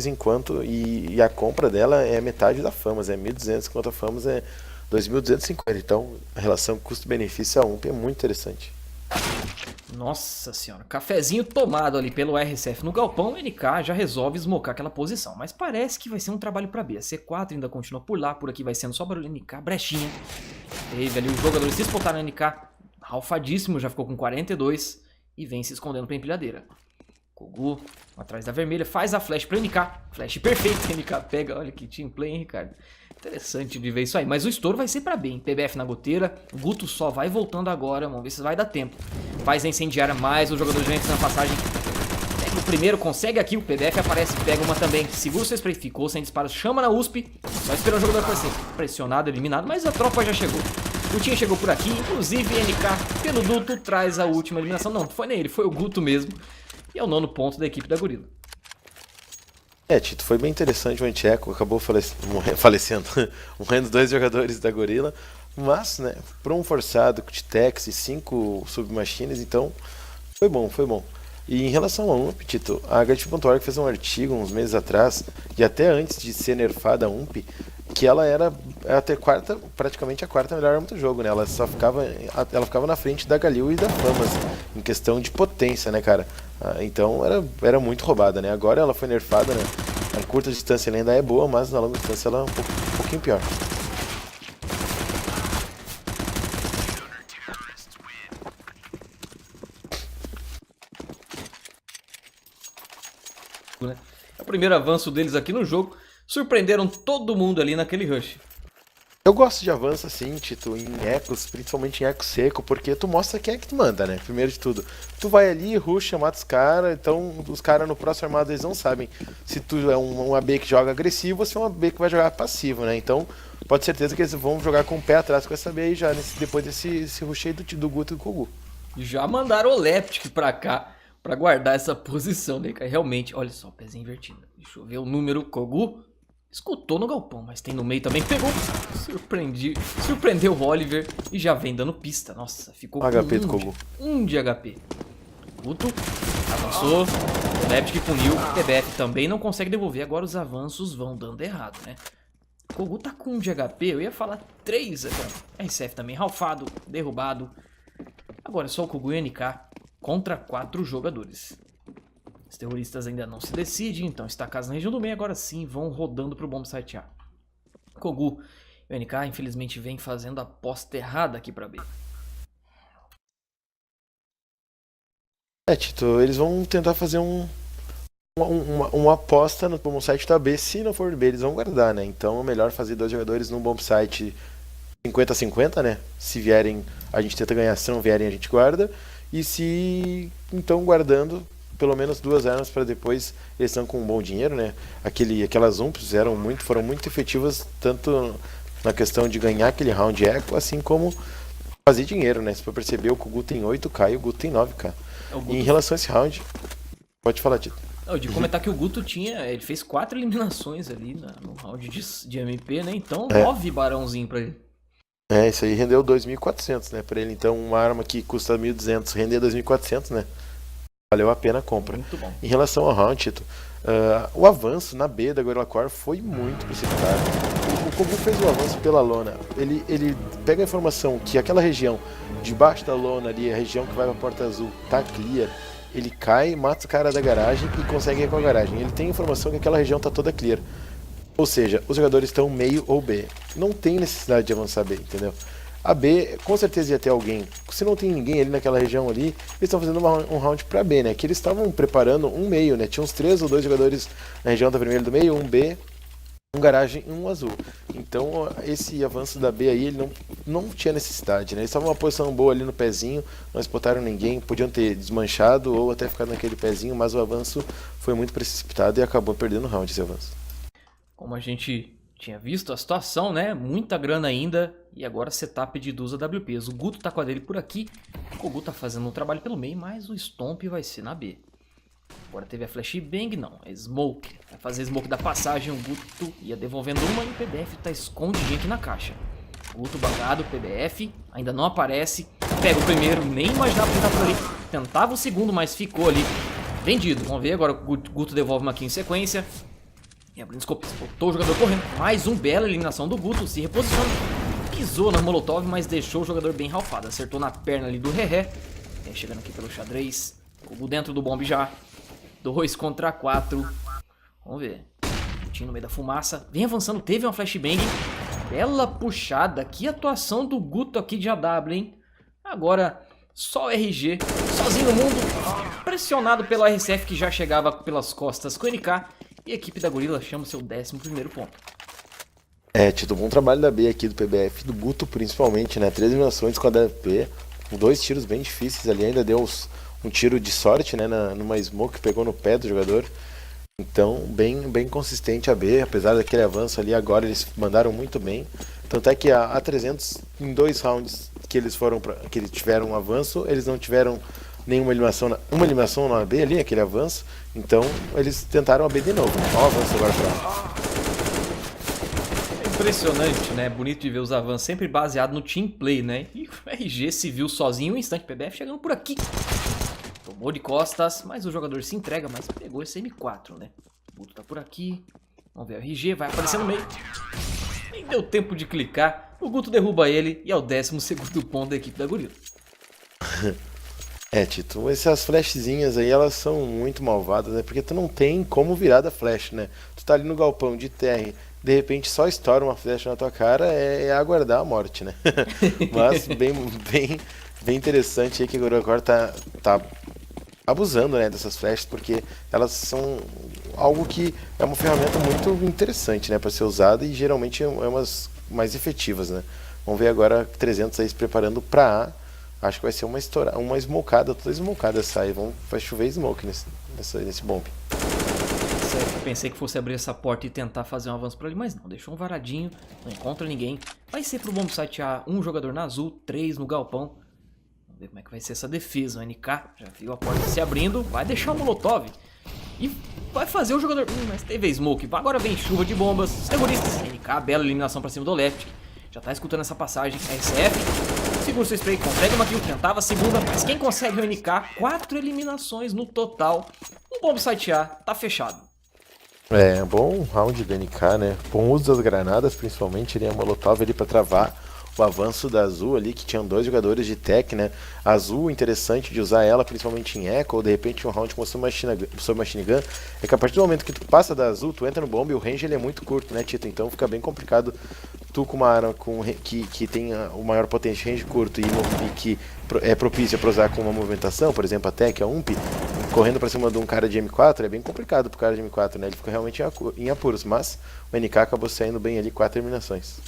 enquanto e a compra dela é metade da Famas, é 1.200, enquanto a Famas é 2.250. Então a relação custo-benefício a UMP é muito interessante. Nossa senhora, cafezinho tomado ali pelo RCF no galpão, o NK já resolve esmocar aquela posição. Mas parece que vai ser um trabalho pra B. A C4 ainda continua por lá, por aqui vai sendo só barulho NK, brechinha. Teve ali os jogadores se espotaram no NK, ralfadíssimo, já ficou com 42 e vem se escondendo pra empilhadeira. Kogu, atrás da vermelha, faz a flash pra NK, flash perfeito, NK pega, olha que team play, hein, Ricardo. Interessante de ver isso aí, mas o estouro vai ser pra bem. PBF na goteira, Guto só vai voltando agora, vamos ver se vai dar tempo. Faz a incendiária, mais os jogadores vêm na passagem. Pega o primeiro, consegue aqui, o PBF aparece, pega uma também. Segura o seu spray, ficou sem disparos, chama na USP. Só esperando o jogador aparecer. Pressionado, eliminado, mas a tropa já chegou. O Gutinho chegou por aqui, inclusive NK pelo duto traz a última eliminação. Não, não foi nem ele, foi o Guto mesmo. E é o 9º ponto da equipe da Gorilla. Tito, foi bem interessante o anti-eco, acabou falecendo, morrendo 2 jogadores da Gorilla, mas, né, por um forçado, de Tex e 5 submachines, então, foi bom. E em relação a UMP, Tito, a HT.org fez um artigo uns meses atrás, e até antes de ser nerfada a UMP, que ela era até praticamente a 4ª melhor arma do jogo, né? Ela ficava na frente da Galil e da Famas, em questão de potência, né, cara? Então era muito roubada, né? Agora ela foi nerfada, né? A curta distância ela ainda é boa, mas na longa distância ela é um pouquinho pior. É o primeiro avanço deles aqui no jogo. Surpreenderam todo mundo ali naquele rush. Eu gosto de avanço assim, Tito, em ecos, principalmente em eco seco, porque tu mostra quem é que tu manda, né? Primeiro de tudo. Tu vai ali, rusha, mata os caras, então os caras no próximo armado eles não sabem se tu é um AB que joga agressivo ou se é um AB que vai jogar passivo, né? Então, pode ter certeza que eles vão jogar com o pé atrás com essa AB aí já, depois desse rush aí do Guto e do Kogu. Já mandaram o Leptic pra cá pra guardar essa posição, né, cara? Realmente, olha só, pezinho invertido. Deixa eu ver o número. Kogu escutou no galpão, mas tem no meio também. Pegou, surpreendeu o Oliver e já vem dando pista. Nossa, ficou com HP do Kogu. 1 de HP. Guto avançou, o Leptic puniu, o TBF também não consegue devolver. Agora os avanços vão dando errado, né? O Kogu tá com 1 de HP, eu ia falar 3. Bom, RCF também ralfado, derrubado. Agora é só o Kogu e o NK contra 4 jogadores. Os terroristas ainda não se decidem, então estacados na região do meio, agora sim vão rodando pro bomb site A. Kogu e o NK infelizmente vem fazendo a aposta errada aqui pra B. Tito, eles vão tentar fazer uma aposta no bomb site da B, se não for B eles vão guardar, né? Então é melhor fazer 2 jogadores no bomb site 50-50, né? Se vierem, a gente tenta ganhar, se não vierem, a gente guarda. E se, então, guardando pelo menos 2 armas para depois, eles estão com um bom dinheiro, né? Aquelas umps foram muito efetivas, tanto na questão de ganhar aquele round eco, assim como fazer dinheiro, né? Se for perceber, o Kogu tem 8k e o Guto tem 9k. E em relação a esse round, pode falar, Tito. Eu de comentar que o Guto ele fez 4 eliminações ali no round de MP, né? Então, 9 barãozinho pra ele. Isso aí rendeu 2.400, né, pra ele. Então, uma arma que custa 1.200, render 2.400, né? Valeu a pena a compra. Muito bom. Em relação ao round, Tito, o avanço na B da Gorilla Core foi muito precipitado. O Kogu fez o avanço pela lona. Ele pega a informação que aquela região debaixo da lona ali, a região que vai pra Porta Azul, tá clear. Ele cai, mata o cara da garagem e consegue ir com a garagem. Ele tem a informação que aquela região tá toda clear. Ou seja, os jogadores estão meio ou B. Não tem necessidade de avançar B, entendeu? A B, com certeza ia ter alguém. Se não tem ninguém ali naquela região ali, eles estão fazendo um round pra B, né? Que eles estavam preparando um meio, né? Tinha uns 3 ou 2 jogadores na região da vermelha do meio, um B, um garagem e um azul. Então, esse avanço da B aí, ele não tinha necessidade, né? Eles estavam numa posição boa ali no pezinho, não spotaram ninguém, podiam ter desmanchado ou até ficado naquele pezinho, mas o avanço foi muito precipitado e acabou perdendo o round esse avanço. Como a gente tinha visto a situação, né? Muita grana ainda. E agora setup de 2 AWPs. O Guto tá com a dele por aqui. O Kogu tá fazendo um trabalho pelo meio, mas o Stomp vai ser na B. Agora teve a Flashbang, não. É Smoke. Vai fazer Smoke da passagem. O Guto ia devolvendo uma e o PBF tá escondidinho aqui na caixa. Guto bugado, PBF ainda não aparece. Pega o primeiro, nem imaginava que tá por ali. Tentava o segundo, mas ficou ali vendido. Vamos ver agora. O Guto devolve uma aqui em sequência. E abrindo scope, botou o jogador correndo. Mais bela eliminação do Guto, se reposiciona. Pisou na Molotov, mas deixou o jogador bem ralfado. Acertou na perna ali do Reré. Chegando aqui pelo xadrez. Kogu dentro do bomb já. 2 contra 4. Vamos ver. Gutinho no meio da fumaça. Vem avançando, teve uma flashbang. Bela puxada. Que atuação do Guto aqui de AW, hein? Agora, só o RG. Sozinho no mundo. Pressionado pelo RCF que já chegava pelas costas com o NK. E a equipe da Gorilla chama o seu 11º ponto. Tito, bom trabalho da B aqui do PBF, do Guto principalmente, né? 3 eliminações com a DP, com 2 tiros bem difíceis ali, ainda deu um tiro de sorte, né? Numa smoke que pegou no pé do jogador. Então, bem consistente a B, apesar daquele avanço ali, agora eles mandaram muito bem. Tanto é que a 300, em 2 rounds que eles tiveram um avanço, eles não tiveram nenhuma eliminação, uma eliminação na B ali, aquele avanço. Então, eles tentaram a B de novo. Olha o avanço agora pra... Impressionante, né? Bonito de ver os avanços sempre baseado no team play, né? E o RG se viu sozinho um instante. PBF chegando por aqui. Tomou de costas, mas o jogador se entrega, mas pegou esse M4, né? O Guto tá por aqui. Vamos ver o RG, vai aparecer no meio. Nem deu tempo de clicar. O Guto derruba ele e é o 12º ponto da equipe da Gorilla. É, Tito, essas flashzinhas aí, elas são muito malvadas, né? Porque tu não tem como virar da flash, né? Tu tá ali no galpão de terra, de repente só estoura uma flecha na tua cara, é aguardar a morte, né? Mas bem interessante aí que o Gorokor tá abusando, né, dessas flechas, porque elas são algo que é uma ferramenta muito interessante, né, para ser usada e geralmente é umas mais efetivas, né. Vamos ver agora 300 aí se preparando para A. Acho que vai ser uma smokada, toda smokada sai. Vai chover smoke nesse bomb. Certo, pensei que fosse abrir essa porta e tentar fazer um avanço por ali, mas não, deixou um varadinho, não encontra ninguém. Vai ser pro bomb site A, um jogador na azul, 3 no galpão. Vamos ver como é que vai ser essa defesa. O NK já viu a porta se abrindo, vai deixar o Molotov e vai fazer o jogador... mas teve a smoke, agora vem chuva de bombas, os terroristas. NK, bela eliminação pra cima do Left. Já tá escutando essa passagem, RCF, segura seu spray, consegue uma kill, tentava a segunda, mas quem consegue o NK, 4 eliminações no total. O bomb site A tá fechado. É, bom round do NK, né? Bom uso das granadas, principalmente, né? A Molotov ali pra travar o avanço da Azul ali, que tinham 2 jogadores de tech, né? A Azul, interessante de usar ela, principalmente em Echo, ou de repente um round com submachine gun, é que a partir do momento que tu passa da Azul, tu entra no bomb e o range ele é muito curto, né, Tito? Então fica bem complicado tu com uma arma que tem o maior potência range curto e que é propícia para usar com uma movimentação, por exemplo, a tech, a UMP, correndo pra cima de um cara de M4, é bem complicado pro cara de M4, né? Ele ficou realmente em apuros, mas o NK acabou saindo bem ali, 4 eliminações.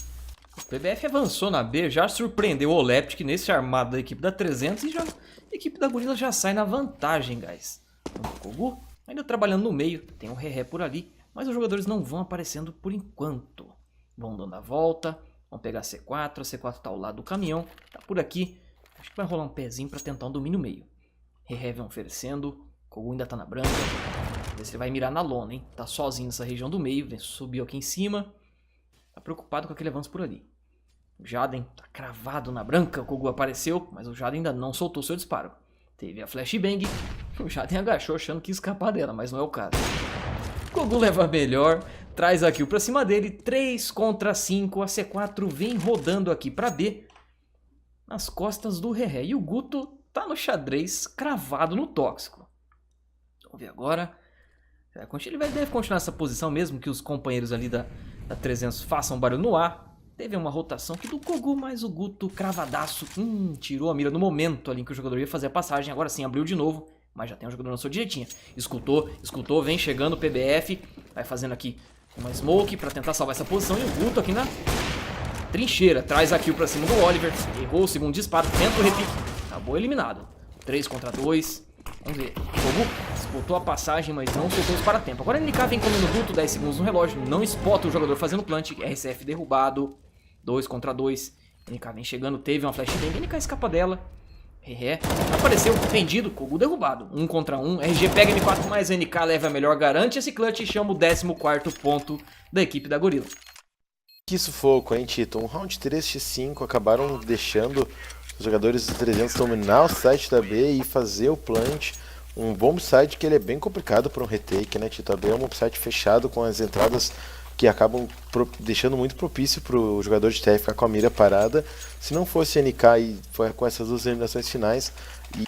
O PBF avançou na B, já surpreendeu o Oleptic nesse armado da equipe da 300 e a equipe da Gorilla já sai na vantagem, guys. O Kogu ainda trabalhando no meio, tem um Reré por ali, mas os jogadores não vão aparecendo por enquanto. Vão dando a volta, vão pegar a C4 tá ao lado do caminhão, tá por aqui. Acho que vai rolar um pezinho pra tentar um domínio meio. Reré vem oferecendo, Kogu ainda tá na branca, vamos ver se ele vai mirar na lona, hein? Tá sozinho nessa região do meio, subiu aqui em cima. Tá preocupado com aquele avanço por ali. O Jaden tá cravado na branca. O Kogu apareceu, mas o Jaden ainda não soltou seu disparo. Teve a flashbang. O Jaden agachou achando que ia escapar dela, mas não é o caso. O Kogu leva melhor. Traz a kill pra cima dele. 3 contra 5. A C4 vem rodando aqui pra B. Nas costas do Reré. E o Guto tá no xadrez cravado no tóxico. Vamos ver agora. Ele deve continuar nessa posição mesmo que os companheiros ali da 300 façam barulho no ar. Teve uma rotação aqui do Kogu, mas o Guto cravadaço. Tirou a mira no momento ali em que o jogador ia fazer a passagem. Agora sim, abriu de novo, mas já tem um jogador na sua direitinha. Escutou, vem chegando o PBF. Vai fazendo aqui uma smoke pra tentar salvar essa posição. E o Guto aqui na trincheira. Traz a kill pra cima do Oliver. Errou o segundo disparo, tenta o repique. Acabou eliminado. 3 contra 2. Vamos ver. Kogu disputou a passagem, mas não soltou os para-tempo. Agora a NK vem comendo o Guto, 10 segundos no relógio. Não spota o jogador fazendo plant. RCF derrubado. 2 contra 2. NK vem chegando, teve uma flashbang. NK escapa dela. Reré. Apareceu, vendido. Kogu derrubado. 1 contra 1. RG pega M4, mas NK leva a melhor. Garante esse clutch e chama o 14º ponto da equipe da Gorilla. Que sufoco, hein, Tito? Um round 3x5 acabaram deixando os jogadores dos 300 dominar o site da B e fazer o plant. Um bomb site que ele é bem complicado para um retake, né, Tito? A B é um bomb site fechado com as entradas que acabam deixando muito propício para o jogador de TF ficar com a mira parada. Se não fosse NK e com essas 2 eliminações finais,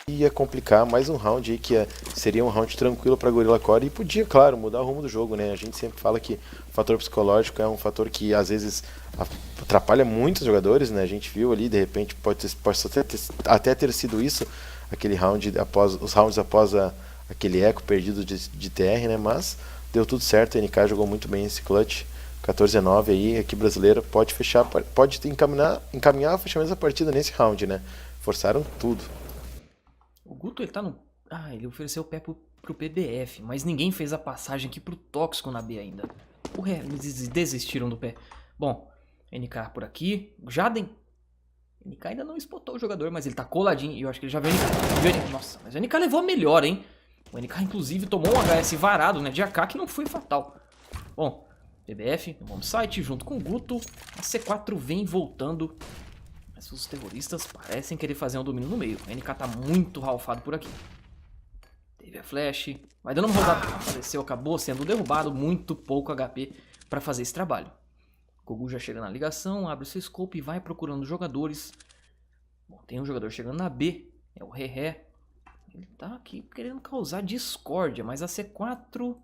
ia complicar mais um round aí que seria um round tranquilo para Gorilla Core e podia, claro, mudar o rumo do jogo, né? A gente sempre fala que o fator psicológico é um fator que às vezes atrapalha muitos jogadores, né? A gente viu ali, de repente pode até ter sido isso, aquele round os rounds após aquele eco perdido de TR, né? Mas deu tudo certo, a NK jogou muito bem esse clutch. 14-9 aí, aqui brasileira pode fechar, pode encaminhar o fechamento da partida nesse round, né? Forçaram tudo. O Guto, ele tá no... ele ofereceu o pé pro PBF, mas ninguém fez a passagem aqui pro tóxico na B ainda. Eles desistiram do pé. Bom, NK por aqui. Jaden. NK ainda não spotou o jogador, mas ele tá coladinho e eu acho que ele já viu o NK. Nossa, mas o NK levou a melhor, hein? O NK, inclusive, tomou um HS varado, né, de AK que não foi fatal. Bom, PBF, vamos site junto com o Guto. A C4 vem voltando. Mas os terroristas parecem querer fazer um domínio no meio. O NK tá muito ralfado por aqui. Teve a flash. Vai dando uma rodada. Apareceu, acabou sendo derrubado. Muito pouco HP para fazer esse trabalho. O Kogu já chega na ligação, abre o seu scope e vai procurando jogadores. Bom, tem um jogador chegando na B. É o Reré. Ele tá aqui querendo causar discórdia, mas a C4...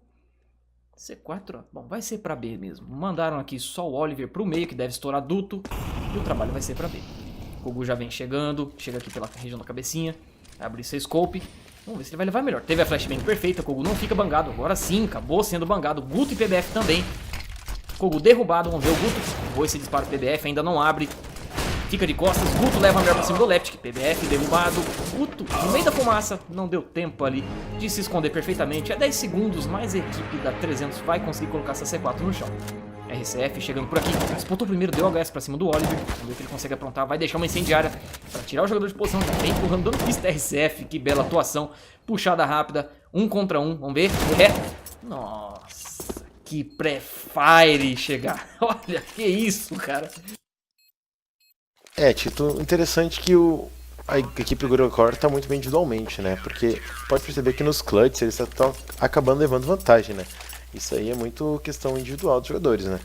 C4, bom, vai ser pra B mesmo. Mandaram aqui só o Oliver pro meio, que deve estourar duto. E o trabalho vai ser pra B. O Kogu já vem chegando, chega aqui pela região da cabecinha. Abre seu scope. Vamos ver se ele vai levar melhor. Teve a flashbang perfeita, o Kogu não fica bangado. Agora sim, acabou sendo bangado. Guto e PBF também. Kogu derrubado, vamos ver o Guto. Errou esse disparo, PBF ainda não abre. Fica de costas, Guto leva melhor pra cima do Leptic. PBF derrubado. Guto no meio da fumaça. Não deu tempo ali de se esconder perfeitamente. É 10 segundos, mas a equipe da 300 vai conseguir colocar essa C4 no chão. RCF chegando por aqui. Disputou primeiro, deu HS pra cima do Oliver. Vamos ver o que ele consegue aprontar. Vai deixar uma incendiária pra tirar o jogador de posição. Já vem empurrando, dando pista RCF. Que bela atuação. Puxada rápida. 1 contra 1. Vamos ver. Nossa, que pré-fire chegar. Olha, que isso, cara. Tito, interessante que a equipe do Gorilla Core tá muito bem individualmente, né? Porque pode perceber que nos clutches eles estão acabando levando vantagem, né? Isso aí é muito questão individual dos jogadores, né?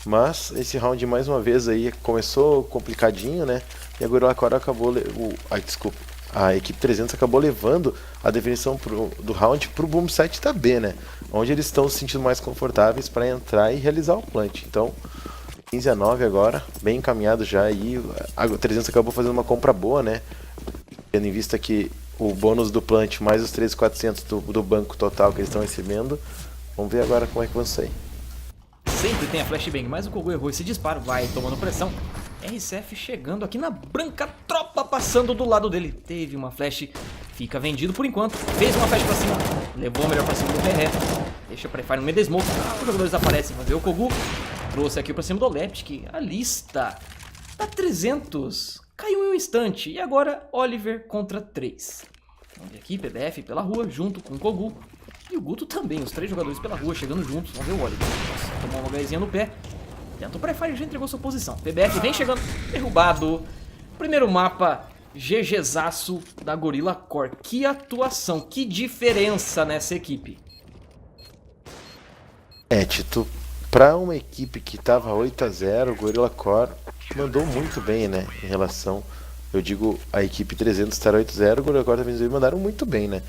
Mas esse round, mais uma vez, aí começou complicadinho, né? E a Gorilla Core acabou... A equipe 300 acabou levando a definição do round pro boom site da B, né? Onde eles estão se sentindo mais confortáveis para entrar e realizar o plant. Então... 15-9 agora, bem encaminhado já aí. A 300 acabou fazendo uma compra boa, né? Tendo em vista que o bônus do plant mais os 3.400 do banco total que eles estão recebendo. Vamos ver agora como é que vão sair. Sempre tem a flashbang, mas o Kogu errou esse disparo, vai tomando pressão. RCF chegando aqui na branca, tropa passando do lado dele. Teve uma flash, fica vendido por enquanto. Fez uma flash pra cima, levou melhor pra cima do Ferré. Deixa o pré-fire no meio da smoke. Os jogadores aparecem, vamos ver o Kogu. Trouxe aqui pra cima do Leptic. A lista tá 300. Caiu em um instante. E agora Oliver contra 3. Vamos ver aqui, PBF pela rua, junto com o Kogu. E o Guto também, os 3 jogadores pela rua chegando juntos. Vamos ver o Oliver. Nossa, tomou uma HZinha no pé. Tenta o pré-fire, já entregou sua posição. PBF vem chegando, derrubado. Primeiro mapa, GGzaço da Gorilla Core. Que atuação, que diferença nessa equipe. Tito, para uma equipe que estava 8-0, o Gorilla Core mandou muito bem, né? Em relação, eu digo, a equipe 300 estar 8-0, o Gorilla Core também mandaram muito bem, né?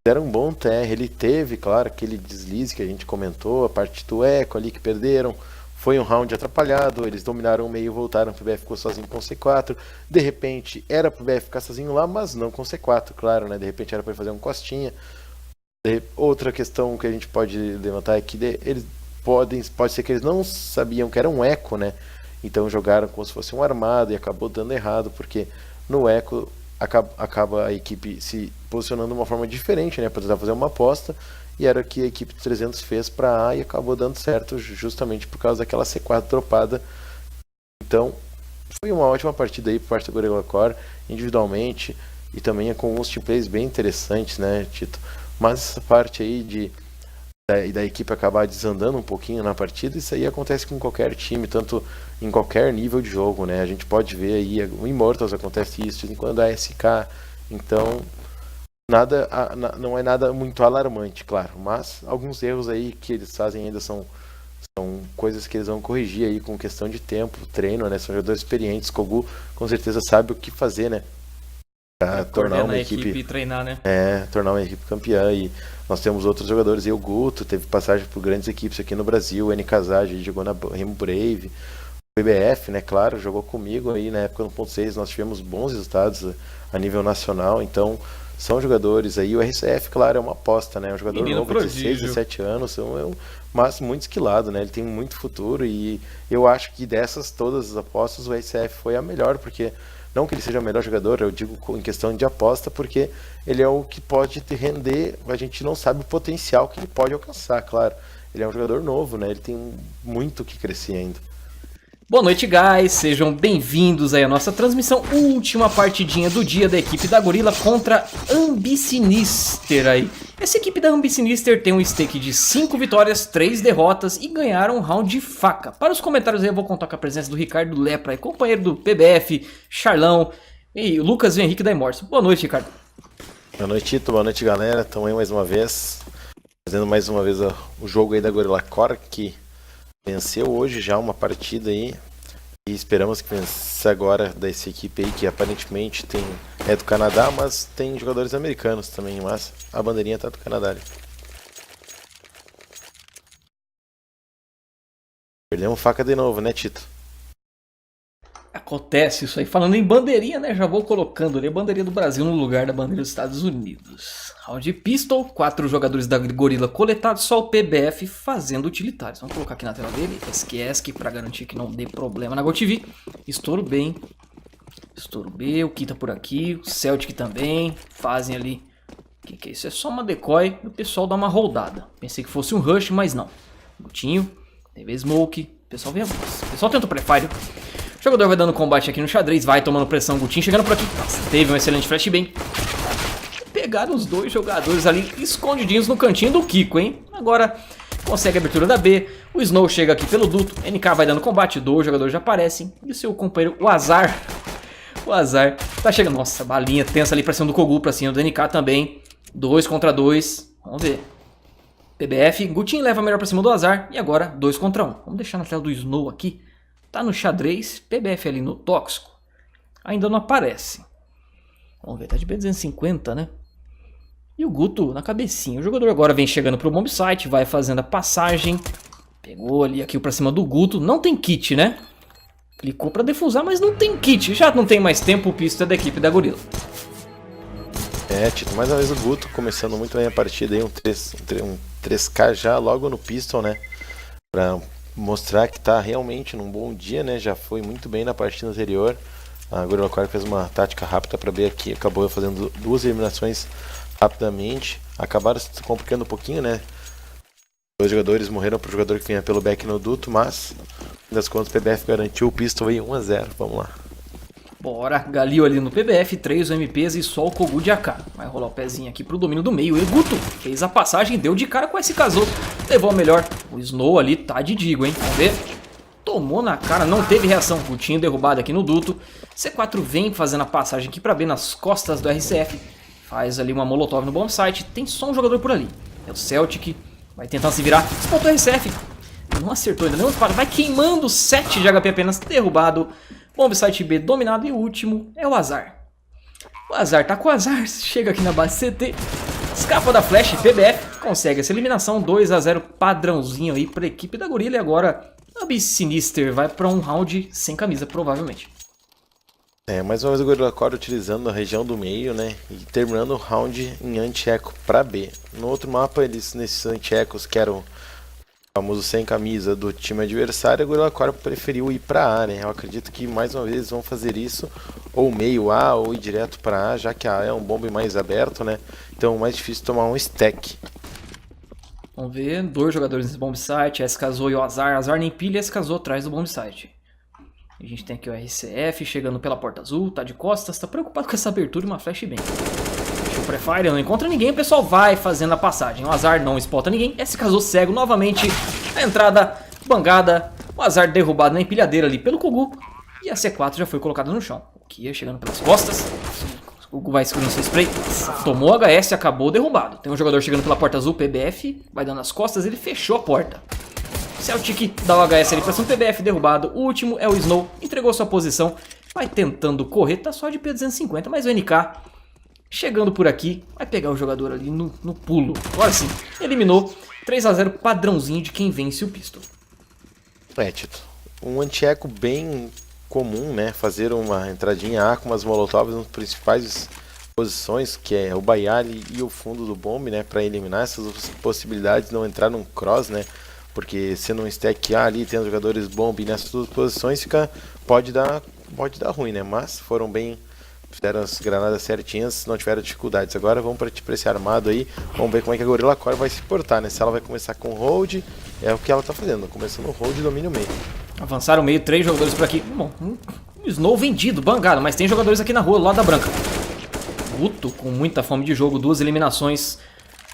Fizeram um bom TR, ele teve, claro, aquele deslize que a gente comentou, a parte do eco ali que perderam. Foi um round atrapalhado, eles dominaram o meio, voltaram, o PBF ficou sozinho com C4. De repente, era pro PBF ficar sozinho lá, mas não com C4, claro, né? De repente era para ele fazer um costinha. Outra questão que a gente pode levantar é que eles pode ser que eles não sabiam que era um eco, né? Então jogaram como se fosse um armado e acabou dando errado, porque no eco acaba a equipe se posicionando de uma forma diferente, né? Para tentar fazer uma aposta, e era o que a equipe 300 fez para A e acabou dando certo justamente por causa daquela C4 dropada. Então foi uma ótima partida aí por parte do Gorilla Core, individualmente, e também com alguns teamplays bem interessantes, né, Tito? Mas essa parte aí da equipe acabar desandando um pouquinho na partida, isso aí acontece com qualquer time, tanto em qualquer nível de jogo, né? A gente pode ver aí, o Immortals acontece isso, quando a SK, então não é nada muito alarmante, claro, mas alguns erros aí que eles fazem ainda são coisas que eles vão corrigir aí com questão de tempo, treino, né? São jogadores experientes, Kogu com certeza sabe o que fazer, né? Para tornar uma equipe treinar, né? Tornar uma equipe campeã. E nós temos outros jogadores aí, o Guto teve passagem por grandes equipes aqui no Brasil, o NKZage jogou na Remo Brave, o BBF, né, claro, jogou comigo aí na época no 1.6, nós tivemos bons resultados a nível nacional, então são jogadores aí, o RCF, claro, é uma aposta, né, um jogador Menino novo, prodígio. 16, 17 anos, mas muito esquilado, né, ele tem muito futuro, e eu acho que dessas todas as apostas o RCF foi a melhor, porque não que ele seja o melhor jogador, eu digo em questão de aposta, porque ele é o que pode te render, a gente não sabe o potencial que ele pode alcançar, claro. Ele é um jogador novo, né? Ele tem muito que crescer ainda. Boa noite, guys, sejam bem-vindos aí à nossa transmissão, última partidinha do dia da equipe da Gorilla contra Ambisinister aí. Essa equipe da Ambisinister tem um stake de 5 vitórias, 3 derrotas e ganharam um round de faca. Para os comentários aí eu vou contar com a presença do Ricardo Lepra, aí, companheiro do PBF, Charlão e o Lucas Henrique da Immortals. Boa noite, Ricardo. Boa noite, Tito, boa noite, galera, estamos aí mais uma vez, fazendo mais uma vez o jogo aí da Gorilla Core, que venceu hoje já uma partida aí, E esperamos que vença agora dessa equipe aí, que aparentemente é do Canadá, mas tem jogadores americanos também, mas a bandeirinha tá do Canadá ali. Perdemos faca de novo, né, Tito? Acontece isso aí. Falando em bandeirinha, né? Já vou colocando ali a bandeirinha do Brasil no lugar da bandeira dos Estados Unidos. Round pistol, 4 jogadores da Gorilla coletados, só o PBF fazendo utilitários. Vamos colocar aqui na tela dele, ESC para garantir que não dê problema na GoTV. Estouro B, hein? Estouro B, o Ki tá por aqui, o Celtic também, fazem ali. O que é isso? É só uma decoy e o pessoal dá uma rodada. Pensei que fosse um rush, mas não. Gutinho, TV Smoke, o pessoal vem avanço. O pessoal tenta o pré-fire. O jogador vai dando combate aqui no xadrez, vai tomando pressão, Gutinho chegando por aqui. Nossa, teve um excelente flashbang. Pegaram os 2 jogadores ali escondidinhos no cantinho do Kiko, hein? Agora consegue a abertura da B. O Snow chega aqui pelo duto. NK vai dando combate, 2 jogadores já aparecem. E o seu companheiro, o Azar. O Azar tá chegando. Nossa, balinha tensa ali pra cima do Kogu, pra cima do NK também. 2 contra 2. Vamos ver. PBF, Gutinho leva melhor pra cima do Azar. E agora 2 contra 1. Vamos deixar na tela do Snow aqui. Tá no xadrez, PBF ali no tóxico. Ainda não aparece. Vamos ver, tá de B250, né? E o Guto na cabecinha. O jogador agora vem chegando pro bomb site, vai fazendo a passagem. Pegou ali aqui pra cima do Guto. Não tem kit, né? Clicou pra defusar, mas não tem kit. Já não tem mais tempo, o pistol é da equipe da Gorilla. É, Tito, mais uma vez o Guto começando muito bem a partida aí, um 3K já logo no pistol, né? Pra mostrar que tá realmente num bom dia, né? Já foi muito bem na partida anterior. A Gorilla Core fez uma tática rápida pra ver aqui, acabou fazendo 2 eliminações rapidamente. Acabaram se complicando um pouquinho, né? 2 jogadores morreram pro jogador que vinha pelo back no duto, mas no fim das contas o PBF garantiu o pistol aí 1-0. Vamos lá. Bora, Galil ali no PBF, 3 MPs e só o Kogu de AK. Vai rolar o pezinho aqui pro domínio do meio. E Guto fez a passagem, deu de cara com esse casou. Levou a melhor. O Snow ali tá de digo, hein? Vamos ver. Tomou na cara, não teve reação. Gutinho derrubado aqui no duto. C4 vem fazendo a passagem aqui pra B nas costas do RCF. Faz ali uma molotov no bomb site. Tem só um jogador por ali. É o Celtic. Vai tentar se virar. Despontou o RCF. Não acertou ainda nenhum disparo. Vai queimando 7 de HP apenas. Derrubado. Bomb site B dominado. E o último é o Azar. O Azar tá com o Azar. Chega aqui na base CT. Escapa da flash. PBF consegue essa eliminação. 2-0 padrãozinho aí pra equipe da Gorilla. E agora a B-Sinister vai pra um round sem camisa, provavelmente. É, mais uma vez o Gorilla Core utilizando a região do meio, né? E terminando o round em anti-eco para B. No outro mapa, eles nesses anti-ecos, que era o famoso sem camisa do time adversário, o Gorilla Core preferiu ir para A, né? Eu acredito que mais uma vez eles vão fazer isso, ou meio A, ou ir direto para A, já que A é um bombe mais aberto, né? Então é mais difícil tomar um stack. Vamos ver, 2 jogadores nesse bomb site, SKZO e o Azar. Azar nem pilha, SKZO atrás do bomb site. A gente tem aqui o RCF chegando pela porta azul, tá de costas, tá preocupado com essa abertura e uma flashbang. Deixa o pré-fire, não encontra ninguém, o pessoal vai fazendo a passagem. O Azar não spota ninguém, SKZO cego novamente. A entrada bangada, o Azar derrubado na empilhadeira ali pelo Kogu. E a C4 já foi colocada no chão. O Kia chegando pelas costas. O Kogu vai segurando seu spray. Tomou HS e acabou derrubado. Tem um jogador chegando pela porta azul, PBF, vai dando as costas, ele fechou a porta. Celtic dá o HS ali pra cima, PBF derrubado. O último é o Snow, entregou sua posição. Vai tentando correr, tá só de P250, mas o NK chegando por aqui, vai pegar o jogador ali no pulo. Agora sim, eliminou. 3-0 padrãozinho de quem vence o pistol. É, Tito, um anti-eco bem comum, né? Fazer uma entradinha A com umas molotovs nas principais posições, que é o Bayali e o fundo do bombe, né? Pra eliminar essas possibilidades de não entrar num cross, né? Porque sendo um stack A ali, tendo jogadores bomb nessas duas posições, pode dar ruim, né? Mas foram bem, fizeram as granadas certinhas, não tiveram dificuldades. Agora vamos para esse armado aí, vamos ver como é que a Gorilla Core vai se portar, né? Se ela vai começar com hold, é o que ela tá fazendo, começando o hold e domínio meio. Avançaram o meio, 3 jogadores por aqui. Bom, Snow vendido, bangado, mas tem jogadores aqui na rua, lado da branca. Guto com muita fome de jogo, 2 eliminações.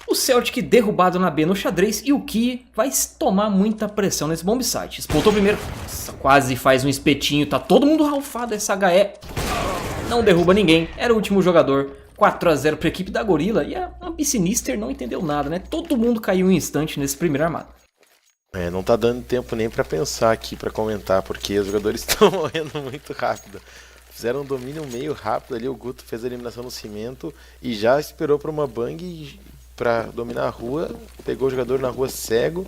O Celtic derrubado na B no xadrez e o Ki vai tomar muita pressão nesse bomb site. Explotou primeiro, nossa, quase faz um espetinho, tá todo mundo ralfado essa HE. Não derruba ninguém, era o último jogador. 4-0 para a equipe da Gorilla e a B-Sinister não entendeu nada, né? Todo mundo caiu em um instante nesse primeiro armado. Não tá dando tempo nem pra pensar aqui, pra comentar, porque os jogadores estão morrendo muito rápido. Fizeram um domínio meio rápido ali, o Guto fez a eliminação no cimento e já esperou pra uma bang pra dominar a rua, pegou o jogador na rua cego,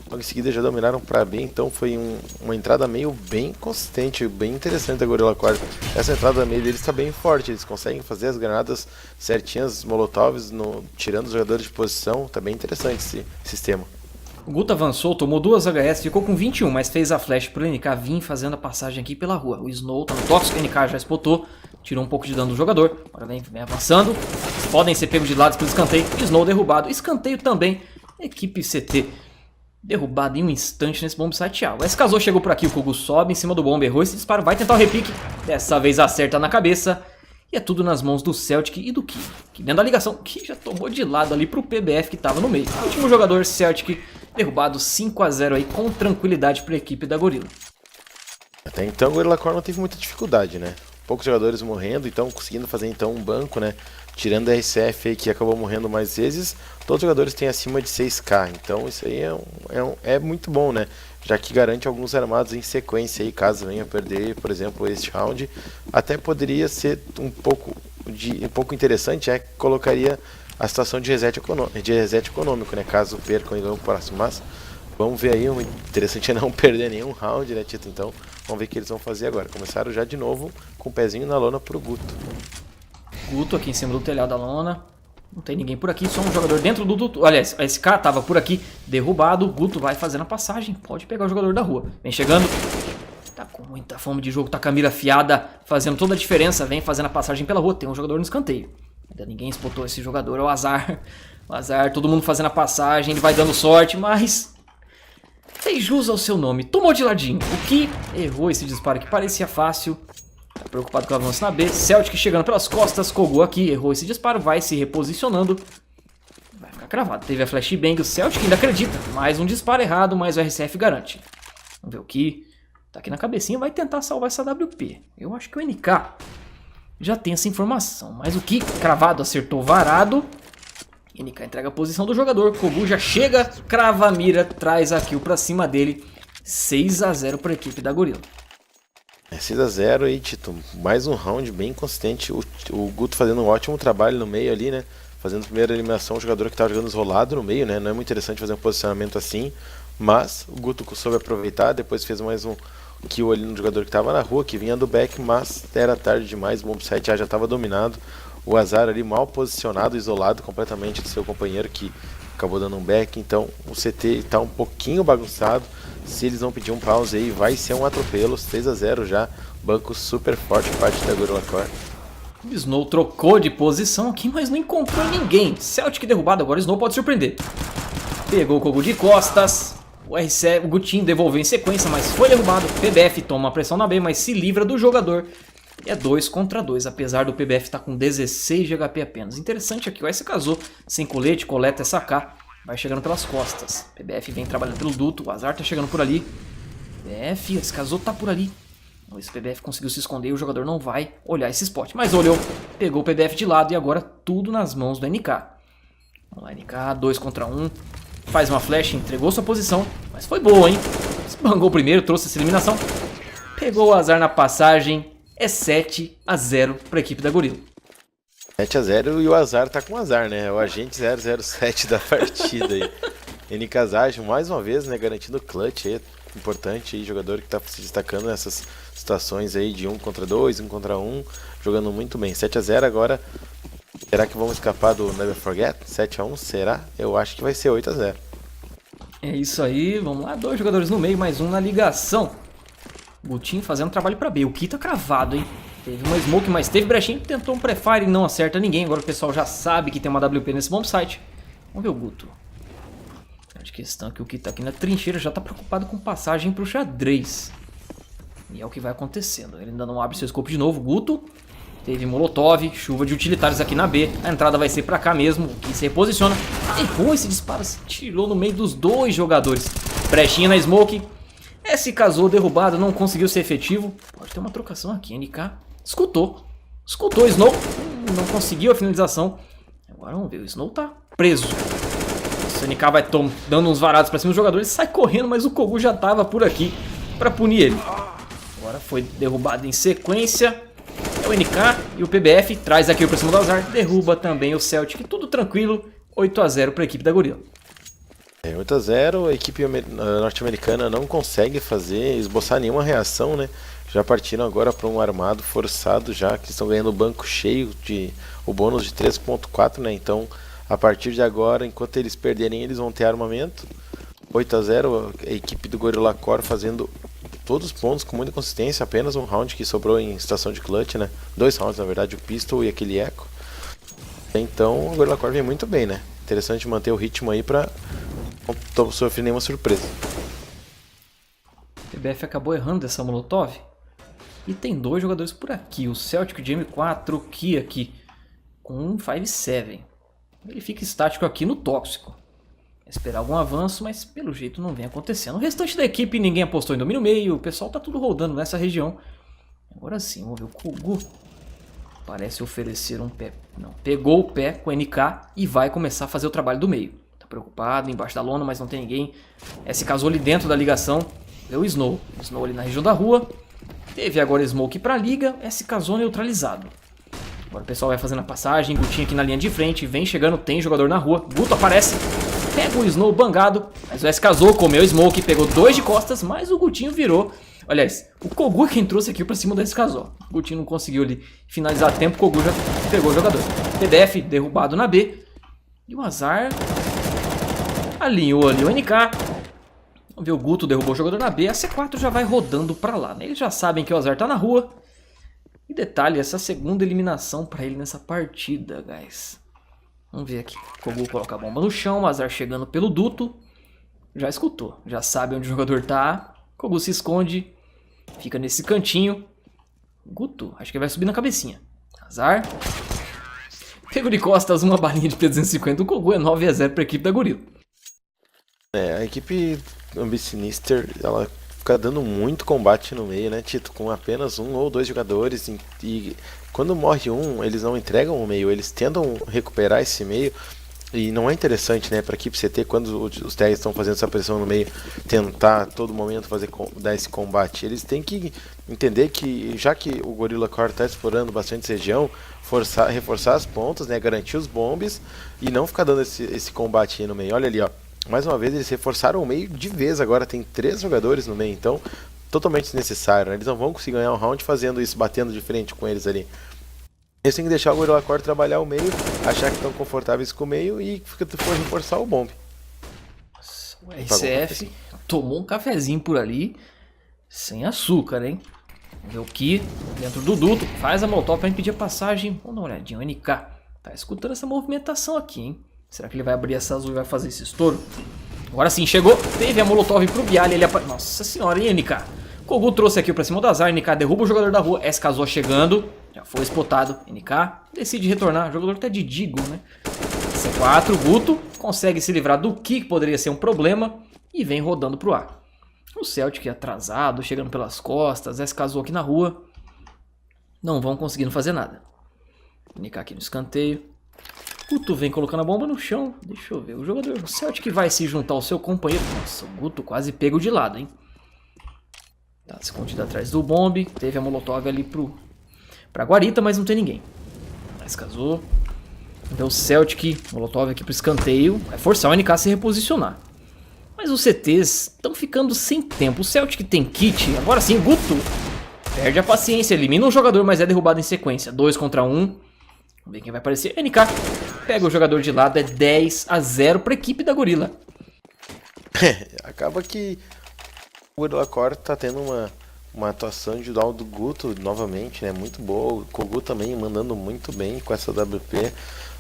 logo em seguida já dominaram pra B, então foi uma entrada meio bem consistente, bem interessante da Gorilla Core. Essa entrada meio deles tá bem forte, eles conseguem fazer as granadas certinhas, molotovs, tirando os jogadores de posição, tá bem interessante esse sistema. O Guto avançou, tomou 2 HS, ficou com 21, mas fez a flash pro NK vir fazendo a passagem aqui pela rua. O Snow tá no tóxico, o NK já spotou, tirou um pouco de dano do jogador. Agora vem avançando, podem ser pegos de lado pelo escanteio. Snow derrubado, escanteio também, equipe CT derrubado em um instante nesse bomb siteal. O SKZO chegou por aqui, o Kogu sobe em cima do bomb, errou esse disparo, vai tentar o repique. Dessa vez acerta na cabeça. E é tudo nas mãos do Celtic e do Ki. Que dentro da ligação, Ki já tomou de lado ali pro PBF que tava no meio. O último jogador, Celtic, derrubado 5 a 0 aí com tranquilidade para a equipe da Gorilla. Até então o Gorilla Core não teve muita dificuldade, né? Poucos jogadores morrendo, então conseguindo fazer então um banco, né? Tirando a RCF aí que acabou morrendo mais vezes, todos os jogadores têm acima de 6k, então isso aí é muito bom, né? Já que garante alguns armados em sequência aí, caso venha a perder, por exemplo, este round. Até poderia ser um pouco interessante, colocaria a situação de reset econômico, né? Caso percam e ganhem o próximo, mas vamos ver aí, o interessante é não perder nenhum round, né, Tito? Então, vamos ver o que eles vão fazer agora. Começaram já de novo com o pezinho na lona pro Guto. Guto aqui em cima do telhado da lona. Não tem ninguém por aqui, só um jogador dentro do duto. Aliás, a SK tava por aqui, derrubado. Guto vai fazendo a passagem, pode pegar o jogador da rua. Vem chegando. Tá com muita fome de jogo, tá com a mira afiada, fazendo toda a diferença. Vem fazendo a passagem pela rua, tem um jogador no escanteio. Ainda ninguém spotou esse jogador, é o Azar. O Azar, todo mundo fazendo a passagem, ele vai dando sorte, mas fez jus ao seu nome, tomou de ladinho. O Ki errou esse disparo que parecia fácil. Tá preocupado com o avanço na B. Celtic chegando pelas costas, Kogu aqui, errou esse disparo, vai se reposicionando. Vai ficar cravado, teve a flashbang, o Celtic ainda acredita. Mais um disparo errado, mas o RCF garante. Vamos ver o Ki. Tá aqui na cabecinha, vai tentar salvar essa WP. Eu acho que o NK já tem essa informação, mas o Ki cravado acertou varado. NK entrega a posição do jogador, Kogu já chega, crava a mira, traz a kill pra cima dele. 6 a 0 para a equipe da Gorilla. 6 a 0 aí, Tito. Mais um round bem consistente. O Guto fazendo um ótimo trabalho no meio ali, né? Fazendo a primeira eliminação, o jogador que estava jogando isolado no meio, né? Não é muito interessante fazer um posicionamento assim, mas o Guto soube aproveitar, depois fez mais um kill ali no jogador que estava na rua, que vinha do back, mas era tarde demais, o bombsite já estava dominado. O Azar ali mal posicionado, isolado completamente do seu companheiro que acabou dando um back, então o CT está um pouquinho bagunçado. Se eles vão pedir um pause aí, vai ser um atropelo. 6 a 0 já, banco super forte, parte da Gorilla Core. O Snow trocou de posição aqui, mas não encontrou ninguém. Celtic derrubado, agora o Snow pode surpreender. Pegou o Kogu de costas. O Gutinho devolveu em sequência, mas foi derrubado. PBF toma a pressão na B, mas se livra do jogador. E é 2 contra 2, apesar do PBF estar com 16 de HP apenas. Interessante aqui, o SKZO sem colete, coleta essa K. Vai chegando pelas costas. PBF vem trabalhando pelo duto. O Azar tá chegando por ali. PBF, esse SKZO tá por ali. Esse PBF conseguiu se esconder e o jogador não vai olhar esse spot. Mas olhou, pegou o PBF de lado e agora tudo nas mãos do NK. Vamos lá, NK, 2 contra 1. Faz uma flash, entregou sua posição. Mas foi boa, hein? Esbangou primeiro, trouxe essa eliminação. Pegou o Azar na passagem. É 7 a 0 para a equipe da Gorilla. 7 a 0 e o Azar tá com azar, né? É o agente 007 da partida aí. NK Azar, mais uma vez, né? Garantindo clutch aí. Importante aí, jogador que tá se destacando nessas situações aí de 1 contra 2, 1 contra 1. Jogando muito bem. 7 a 0 agora. Será que vamos escapar do Never Forget? 7 a 1, será? Eu acho que vai ser 8 a 0. É isso aí, vamos lá. 2 jogadores no meio, mais um na ligação. Gutinho fazendo trabalho pra B. O Ki tá cravado, hein? Teve uma smoke, mas teve brechinho. Tentou um prefire e não acerta ninguém. Agora o pessoal já sabe que tem uma WP nesse bombsite. Vamos ver o Guto. Grande questão que o Ki tá aqui na trincheira já tá preocupado com passagem pro xadrez. E é o que vai acontecendo. Ele ainda não abre seu scope de novo. Guto teve molotov, chuva de utilitários aqui na B. A entrada vai ser pra cá mesmo. O Ki se reposiciona. Errou esse disparo. Se tirou no meio dos 2 jogadores. Brechinha na smoke. SKZO derrubado, não conseguiu ser efetivo. Pode ter uma trocação aqui, NK. Escutou o Snow. Não conseguiu a finalização. Agora vamos ver, o Snow tá preso. Isso Nossa, NK vai dando uns varados pra cima do jogador. Ele sai correndo, mas o Kogu já tava por aqui pra punir ele. Agora foi derrubado em sequência. É o NK e o PBF. Traz aqui pra cima do Azar. Derruba também o Celtic. Tudo tranquilo. 8 a 0 pra equipe da Gorilla. 8 a 0, a equipe norte-americana não consegue esboçar nenhuma reação, né? Já partiram agora para um armado forçado, já que estão ganhando o banco cheio, o bônus de 3.4, né? Então, a partir de agora, enquanto eles perderem, eles vão ter armamento. 8 a 0, a equipe do Gorilla Core fazendo todos os pontos com muita consistência, apenas um round que sobrou em situação de clutch, né? 2 rounds, na verdade, o Pistol e aquele Echo. Então, o Gorilla Core vem muito bem, né? Interessante manter o ritmo aí para não sofrer nenhuma surpresa. O PBF acabou errando essa Molotov. E tem 2 jogadores por aqui. O Celtic de M4, o Ki aqui. Com um 5-7. Ele fica estático aqui no tóxico. Vai esperar algum avanço, mas pelo jeito não vem acontecendo. O restante da equipe ninguém apostou em domínio meio. O pessoal tá tudo rodando nessa região. Agora sim, vamos ver o Kogu. Parece oferecer um pé. Não, pegou o pé com o NK e vai começar a fazer o trabalho do meio. Preocupado, embaixo da lona, mas não tem ninguém. Se casou ali dentro da ligação. Deu o Snow. Snow ali na região da rua. Teve agora Smoke pra liga. Se casou neutralizado. Agora o pessoal vai fazendo a passagem. Gutinho aqui na linha de frente. Vem chegando, tem jogador na rua. Guto aparece. Pega o Snow bangado. Mas o casou, comeu o Smoke. Pegou 2 de costas, mas o Gutinho virou. Aliás, o Kogu é quem trouxe aqui pra cima do casou. O Gutinho não conseguiu ali finalizar a tempo. O Kogu já pegou o jogador. TDF derrubado na B. E o Azar alinhou ali o NK. Vamos ver, o Guto derrubou o jogador na B. A C4 já vai rodando pra lá, né? Eles já sabem que o Azar tá na rua. E detalhe, essa segunda eliminação pra ele nessa partida, guys. Vamos ver aqui. Kogu coloca a bomba no chão. O Azar chegando pelo duto. Já escutou. Já sabe onde o jogador tá. Kogu se esconde. Fica nesse cantinho. Guto, acho que vai subir na cabecinha. Azar. Pego de costas uma balinha de P250. O Kogu é 9 a 0 pra equipe da Gorilla. A equipe Ambisinister, ela fica dando muito combate no meio, né, Tito? Com apenas 1 ou 2 jogadores. E quando morre um, eles não entregam o meio, eles tentam recuperar esse meio. E não é interessante, né, para a equipe CT, quando os TRs estão fazendo essa pressão no meio, tentar a todo momento dar esse combate. Eles têm que entender que, já que o Gorilla Core está explorando bastante região, reforçar as pontas, né, garantir os bombes e não ficar dando esse combate aí no meio. Olha ali, ó. Mais uma vez eles reforçaram o meio de vez, agora tem 3 jogadores no meio, então totalmente desnecessário, né? Eles não vão conseguir ganhar um round fazendo isso, batendo de frente com eles ali. Eles têm que deixar o Gorilla Core trabalhar o meio, achar que estão confortáveis com o meio e for reforçar o bombe. O RCF tomou um cafezinho por ali, sem açúcar, hein? Vamos ver o Ki dentro do duto, faz a molotov para impedir a passagem. Vamos dar uma olhadinha, o NK tá escutando essa movimentação aqui, hein? Será que ele vai abrir essa azul e vai fazer esse estouro? Agora sim, chegou. Teve a molotov pro Bialy. Nossa senhora, hein, NK? Kogu trouxe aqui pra cima do Azar. NK derruba o jogador da rua. casou chegando. Já foi spotado. NK decide retornar. O jogador tá de Deagle, né? C4, Guto consegue se livrar do que poderia ser um problema. E vem rodando pro ar. O Celtic atrasado, chegando pelas costas. casou aqui na rua. Não vão conseguindo fazer nada. NK aqui no escanteio. Guto vem colocando a bomba no chão. Deixa eu ver. O jogador do Celtic vai se juntar ao seu companheiro. Nossa, o Guto quase pego de lado, hein? Tá escondido atrás do bombe. Teve a molotov ali pra guarita, mas não tem ninguém. Mas casou. Então o Celtic, molotov aqui pro escanteio. Vai forçar o NK a se reposicionar. Mas os CTs estão ficando sem tempo. O Celtic tem kit. Agora sim, Guto perde a paciência. Elimina um jogador, mas é derrubado em sequência. 2 contra 1. Vamos ver quem vai aparecer. NK pega o jogador de lado. É 10 a 0 para a equipe da Gorilla. Acaba que o Gorilla Core tá tendo uma atuação individual do Guto novamente, né? Muito boa. O Kogu também mandando muito bem com essa WP.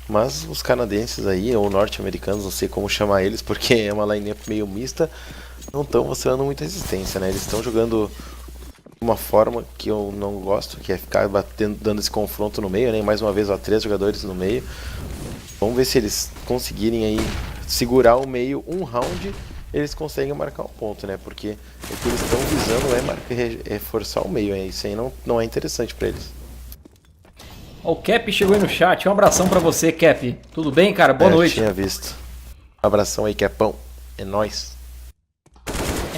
Mas os canadenses aí, ou norte-americanos, não sei como chamar eles, porque é uma line-up meio mista, não estão mostrando muita resistência, né? Eles estão jogando de uma forma que eu não gosto, que é ficar dando esse confronto no meio, né? Mais uma vez, ó, 3 jogadores no meio. Vamos ver se eles conseguirem aí segurar o meio um round, eles conseguem marcar um ponto, né? Porque o que eles estão visando é forçar o meio, isso aí não é interessante pra eles. O Cap chegou aí no chat, um abração pra você, Cap. Tudo bem, cara? Boa noite. Tinha visto. Abração aí, Capão. É nóis.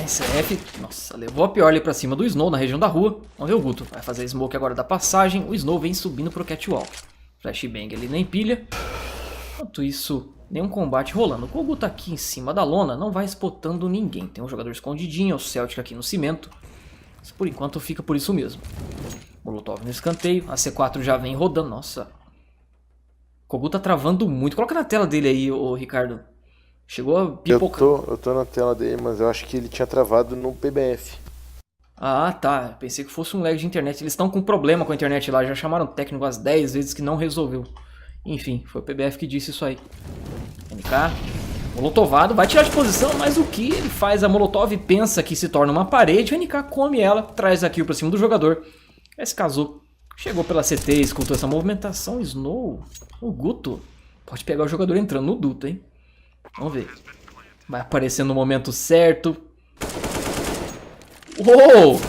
SF, nossa, levou a pior ali pra cima do Snow na região da rua. Vamos ver o Guto. Vai fazer smoke agora da passagem. O Snow vem subindo pro catwalk. Flashbang ali na empilha. Enquanto isso, nenhum combate rolando. O Kogu tá aqui em cima da lona, não vai spotando ninguém. Tem um jogador escondidinho, o Celtic aqui no cimento. Mas por enquanto fica por isso mesmo. Molotov no escanteio, a C4 já vem rodando. Nossa. O Kogu tá travando muito. Coloca na tela dele aí, ô Ricardo. Chegou a pipocar. Eu tô na tela dele, mas eu acho que ele tinha travado no PBF. Ah, tá. Pensei que fosse um lag de internet. Eles estão com problema com a internet lá. Já chamaram o técnico às 10 vezes que não resolveu. Enfim, foi o PBF que disse isso aí. NK, molotovado, vai tirar de posição, mas o que ele faz? A Molotov pensa que se torna uma parede, o NK come ela, traz aqui pra cima do jogador. Esse casou, chegou pela CT, escutou essa movimentação. Snow, o Guto, pode pegar o jogador entrando no duto, hein? Vamos ver. Vai aparecer no momento certo. Uou!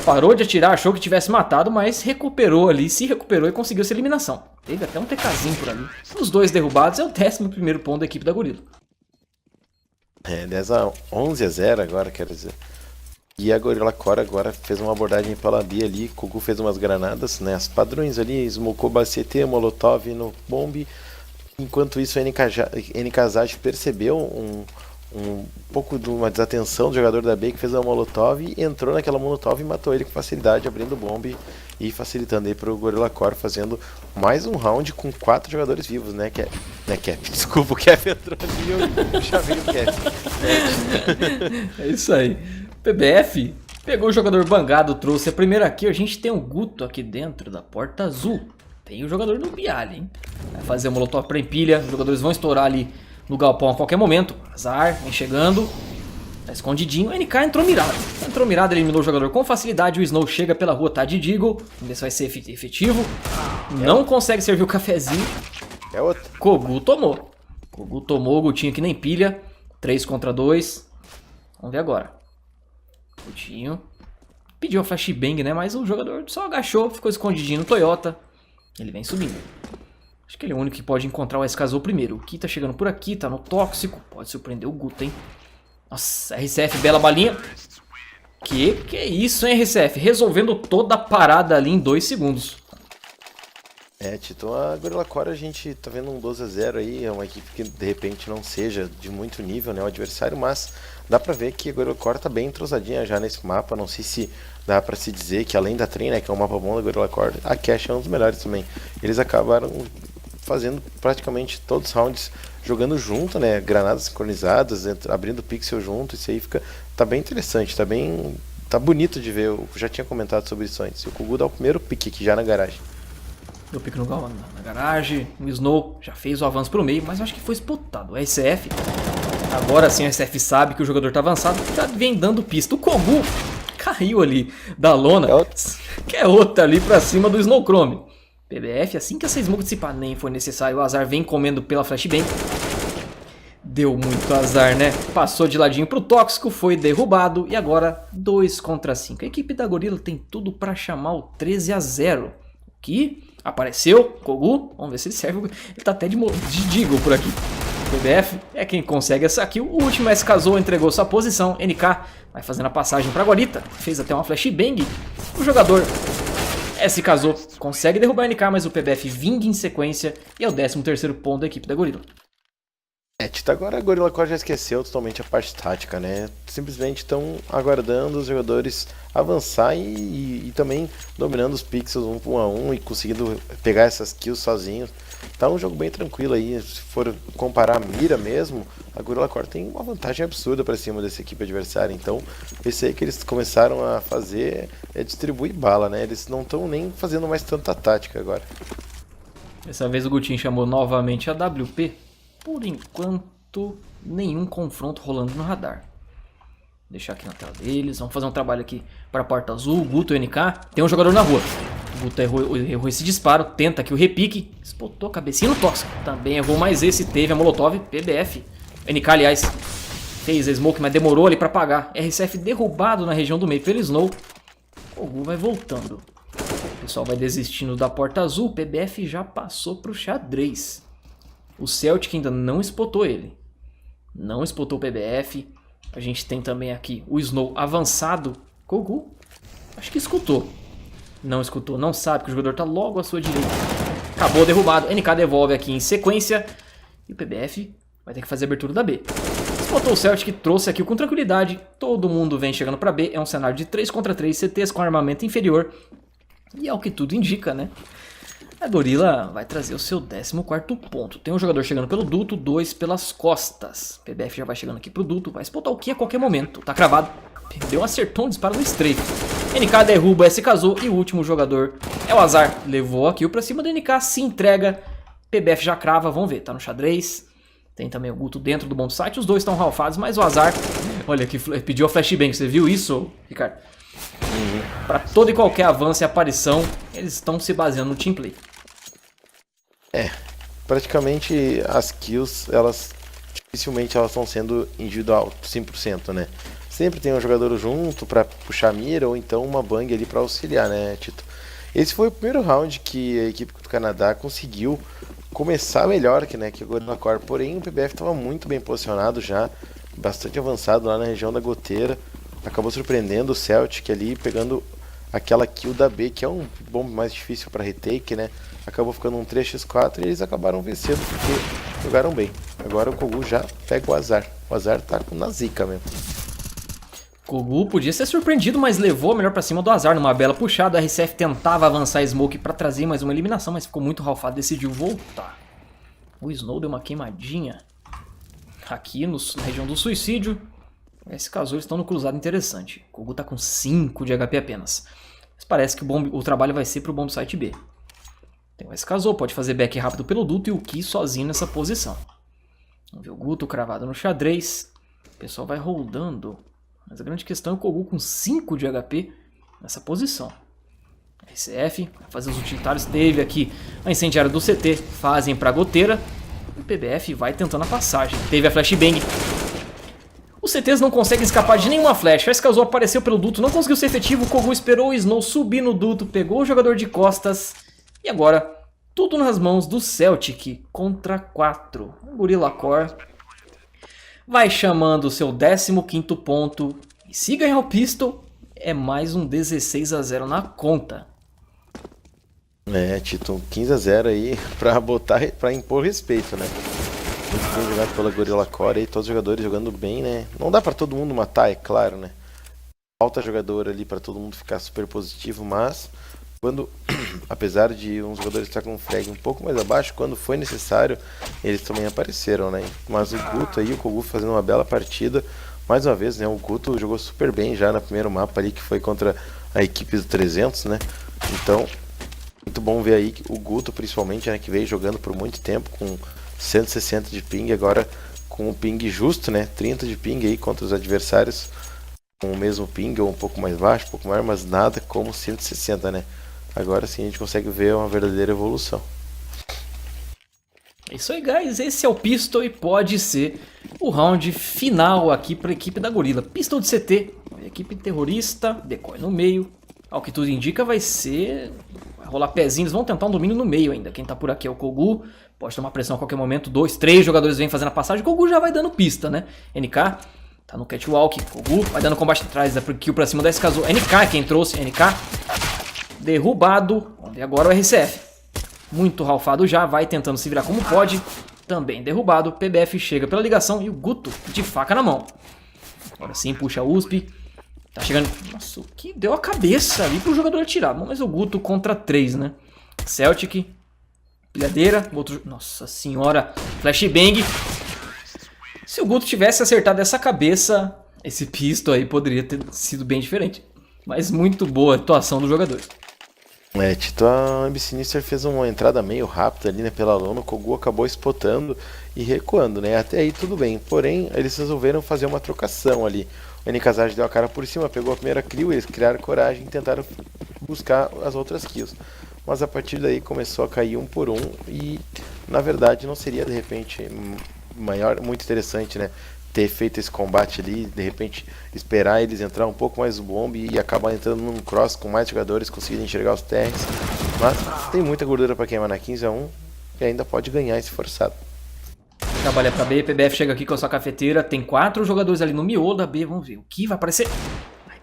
Parou de atirar, achou que tivesse matado, mas recuperou ali, se recuperou e conseguiu essa eliminação. Teve até um TKzinho por ali. Os dois derrubados é o 11º ponto da equipe da Gorilla. É, 11-0 agora, quero dizer. E a Gorilla Core agora fez uma abordagem pela B ali. Kogu fez umas granadas, né? As padrões ali, smocou CT, Molotov no bombe. Enquanto isso, a NKZAD percebeu um pouco de uma desatenção do jogador da B que fez uma Molotov e entrou naquela Molotov e matou ele com facilidade, abrindo bombe e facilitando aí pro Gorilla Core, fazendo mais um round com 4 jogadores vivos, né? Cap? Desculpa, o Cap entrou ali e eu chamei o Cap. É isso aí. PBF pegou o jogador bangado, trouxe a primeira kill. A gente tem um Guto aqui dentro da porta azul. Tem o jogador no Bialy, hein? Vai fazer a Molotov pra empilha, os jogadores vão estourar ali no galpão a qualquer momento. Azar, vem chegando. Tá escondidinho. O NK entrou mirado. Entrou mirado, eliminou o jogador com facilidade. O Snow chega pela rua, tá de Deagle. Vamos ver se vai ser efetivo. Não consegue servir o cafezinho. É outro. Kogu tomou. Kogu tomou, o Gutinho aqui na empilha. 3 contra 2. Vamos ver agora. Gutinho. Pediu a flashbang, né? Mas o jogador só agachou, ficou escondidinho no Toyota. Ele vem subindo. Acho que ele é o único que pode encontrar o SKZou primeiro. O Ki tá chegando por aqui, tá no tóxico. Pode surpreender o Guto, hein? Nossa, RCF, bela balinha. Que é isso, hein, RCF? Resolvendo toda a parada ali em 2 segundos. É, Tito, a Gorilla Core a gente tá vendo um 12-0 aí. É uma equipe que de repente não seja de muito nível, né, o adversário. Mas dá pra ver que a Gorilla Core tá bem entrosadinha já nesse mapa. Não sei se dá pra se dizer que além da Train, né, que é um mapa bom da Gorilla Core, a Cash é um dos melhores também. Eles acabaram fazendo praticamente todos os rounds jogando junto, né? Granadas sincronizadas, abrindo pixel junto. Isso aí tá bem interessante, tá bonito de ver. Eu já tinha comentado sobre isso antes. O Kogu dá o primeiro pique aqui já na garagem. Deu pique na garagem. O Snow já fez o avanço pro meio, mas eu acho que foi spotado. O RCF, agora sim o RCF sabe que o jogador tá avançado, já vem dando pista. O Kogu caiu ali da lona, que é outra ali pra cima do Snow Chrome. PBF, assim que essa smoke dissipar nem foi necessário, o Azar vem comendo pela flashbang. Deu muito azar, né? Passou de ladinho pro tóxico, foi derrubado e agora 2 contra 5. A equipe da Gorilla tem tudo pra chamar o 13-0. Que apareceu, Kogu, vamos ver se ele serve. Ele tá até de Deagle por aqui. PBF é quem consegue essa kill. O último SKZou entregou sua posição. NK vai fazendo a passagem pra Guarita. Fez até uma flashbang. O jogador SKZou consegue derrubar o NK, mas o PBF vinga em sequência e é o 13º ponto da equipe da Gorilla. Tita, agora a Gorilla Core já esqueceu totalmente a parte tática, né? Simplesmente estão aguardando os jogadores avançar e também dominando os pixels 1 a 1 e conseguindo pegar essas kills sozinhos. Tá um jogo bem tranquilo aí. Se for comparar a mira mesmo, a Gorilla Core tem uma vantagem absurda para cima dessa equipe adversária. Então, esse aí que eles começaram a fazer é distribuir bala, né? Eles não estão nem fazendo mais tanta tática agora. Dessa vez o Gutinho chamou novamente a WP. Por enquanto, nenhum confronto rolando no radar. Vou deixar aqui na tela deles. Vamos fazer um trabalho aqui para a porta azul. Guto e NK. Tem um jogador na rua. O Guto errou esse disparo. Tenta aqui o repique. Espotou a cabecinha no tóxico. Também errou mais esse. Teve a Molotov. PBF. NK, aliás, fez a smoke, mas demorou ali para pagar. RCF derrubado na região do meio pelo Snow. O Kogu vai voltando. O pessoal vai desistindo da porta azul. O PBF já passou para o xadrez. O Celtic ainda não spotou ele. Não spotou o PBF. A gente tem também aqui o Snow avançado. Kogu, acho que escutou. Não escutou, não sabe que o jogador tá logo à sua direita. Acabou derrubado. NK devolve aqui em sequência. E o PBF vai ter que fazer a abertura da B. Spotou o Celtic, trouxe aqui com tranquilidade. Todo mundo vem chegando pra B. É um cenário de 3 contra 3, CTs com armamento inferior. E é o que tudo indica, né? A Gorilla vai trazer o seu 14º ponto. Tem um jogador chegando pelo duto, 2 pelas costas. PBF já vai chegando aqui pro duto, vai spotar o Ki a qualquer momento. Tá cravado. Perdeu, acertou um disparo no strafe. NK derruba esse casou e o último jogador é o Azar. Levou a kill pra cima do NK, se entrega. PBF já crava, vamos ver, tá no xadrez. Tem também o Guto dentro do bom site, os dois estão ralfados, mas o Azar... Olha que pediu a flashbang, você viu isso, Ricardo? Para todo e qualquer avanço e aparição, eles estão se baseando no teamplay. Praticamente as kills, elas dificilmente elas estão sendo individual, 100%, né? Sempre tem um jogador junto para puxar a mira ou então uma bang ali para auxiliar, né, Tito? Esse foi o primeiro round que a equipe do Canadá conseguiu começar melhor que o Gorilla Core, porém o PBF estava muito bem posicionado já, bastante avançado lá na região da goteira. Acabou surpreendendo o Celtic ali, pegando aquela kill da B, que é um bomb mais difícil para retake, né? Acabou ficando um 3x4 e eles acabaram vencendo porque jogaram bem. Agora o Kogu já pega o Azar. O Azar tá na zica mesmo. Kogu podia ser surpreendido, mas levou a melhor pra cima do Azar numa bela puxada. O RCF tentava avançar a Smoke pra trazer mais uma eliminação, mas ficou muito ralfado, decidiu voltar. O Snow deu uma queimadinha aqui na região do suicídio. Esse caso eles estão no cruzado interessante. O Kogu tá com 5 de HP apenas. Mas parece que o trabalho vai ser pro bomb site B. Tem o SKZO, pode fazer back rápido pelo duto e o Ki sozinho nessa posição. Vamos ver o Guto cravado no xadrez. O pessoal vai rodando. Mas a grande questão é o Kogu com 5 de HP nessa posição. RCF vai fazer os utilitários. Teve aqui a incendiária do CT. Fazem pra goteira. E o PBF vai tentando a passagem. Teve a flashbang. Os CTs não conseguem escapar de nenhuma flash. O SKZO apareceu pelo duto, não conseguiu ser efetivo. O Kogu esperou o Snow subir no duto, pegou o jogador de costas. E agora, tudo nas mãos do Celtic contra 4. O Gorilla Core vai chamando o seu 15º ponto. E se ganhar o Pistol, é mais um 16-0 na conta. Tito, 15-0 aí pra impor respeito, né? Muito bem jogado pela Gorilla Core aí, todos os jogadores jogando bem, né? Não dá pra todo mundo matar, é claro, né? Falta jogador ali pra todo mundo ficar super positivo, mas quando, apesar de uns jogadores estar com um frag um pouco mais abaixo, quando foi necessário, eles também apareceram, né? Mas o Guto aí, o Kogu fazendo uma bela partida, mais uma vez, né? O Guto jogou super bem já no primeiro mapa ali, que foi contra a equipe do 300, né? Então, muito bom ver aí o Guto, principalmente, né? Que veio jogando por muito tempo com 160 de ping, agora com o ping justo, né? 30 de ping aí contra os adversários com o mesmo ping ou um pouco mais baixo, um pouco maior, mas nada como 160, né? Agora sim a gente consegue ver uma verdadeira evolução. É isso aí, guys. Esse é o Pistol e pode ser o round final aqui para a equipe da Gorilla. Pistol de CT, equipe terrorista, decoy no meio. Ao que tudo indica vai rolar pezinho, eles vão tentar um domínio no meio ainda. Quem tá por aqui é o Kogu, pode tomar pressão a qualquer momento. 2, 3 jogadores vêm fazendo a passagem, o Kogu já vai dando pista, né? NK tá no catwalk, Kogu vai dando combate atrás, dá kill pra cima da SKZO. NK é quem trouxe, NK derrubado. Vamos ver agora o RCF. Muito ralfado já, vai tentando se virar como pode. Também derrubado, PBF chega pela ligação e o Guto de faca na mão. Agora sim, puxa a USP. Tá chegando... Nossa, o que deu a cabeça ali pro jogador atirar. Bom, mas o Guto contra 3, né? Celtic. Pilhadeira. Outro... Nossa senhora. Flashbang. Se o Guto tivesse acertado essa cabeça, esse pistol aí poderia ter sido bem diferente. Mas muito boa a atuação do jogador. Tito, a Ambisinister fez uma entrada meio rápida ali, né, pela lona. O Kogu acabou spotando e recuando, né? Até aí tudo bem. Porém, eles resolveram fazer uma trocação ali. O NKZard deu a cara por cima, pegou a primeira kill, eles criaram coragem e tentaram buscar as outras kills. Mas a partir daí começou a cair um por um e, na verdade, não seria de repente muito interessante, né? Ter feito esse combate ali, de repente esperar eles entrar um pouco mais no bomb e acabar entrando num cross com mais jogadores, conseguirem enxergar os TRs. Mas tem muita gordura para queimar na 15-1 e ainda pode ganhar esse forçado. Trabalha pra B, PBF chega aqui com a sua cafeteira. Tem 4 jogadores ali no miolo da B. Vamos ver o que vai aparecer.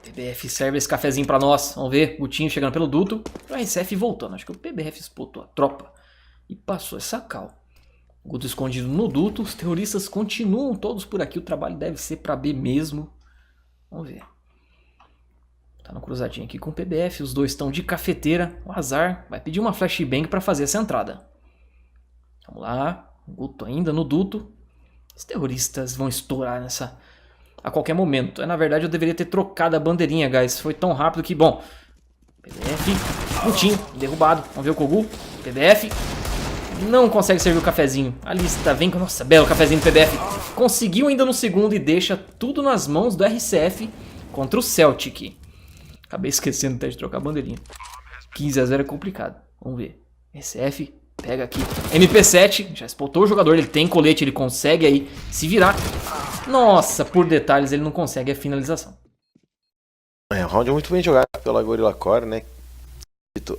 PBF serve esse cafezinho pra nós. Vamos ver, Gutinho chegando pelo duto. O RCF voltando. Acho que o PBF espotou a tropa e passou essa cal. Guto escondido no duto. Os terroristas continuam todos por aqui. O trabalho deve ser pra B mesmo. Vamos ver. Tá no cruzadinho aqui com o PBF. Os dois estão de cafeteira. O Azar vai pedir uma flashbang pra fazer essa entrada. Vamos lá. Guto ainda no duto. Os terroristas vão estourar nessa... a qualquer momento. Na verdade, eu deveria ter trocado a bandeirinha, guys. Foi tão rápido que... bom. PBF. Gutinho. Derrubado. Vamos ver o Kogu. PBF. Não consegue servir o cafezinho. A lista vem com... nossa, belo cafezinho do PBF. Conseguiu ainda no segundo e deixa tudo nas mãos do RCF contra o Celtic. Acabei esquecendo até de trocar a bandeirinha. 15-0 é complicado. Vamos ver. RCF... pega aqui. MP7. Já spotou o jogador. Ele tem colete. Ele consegue aí se virar. Nossa, por detalhes ele não consegue a finalização. É, um round muito bem jogado pela Gorilla Core, né?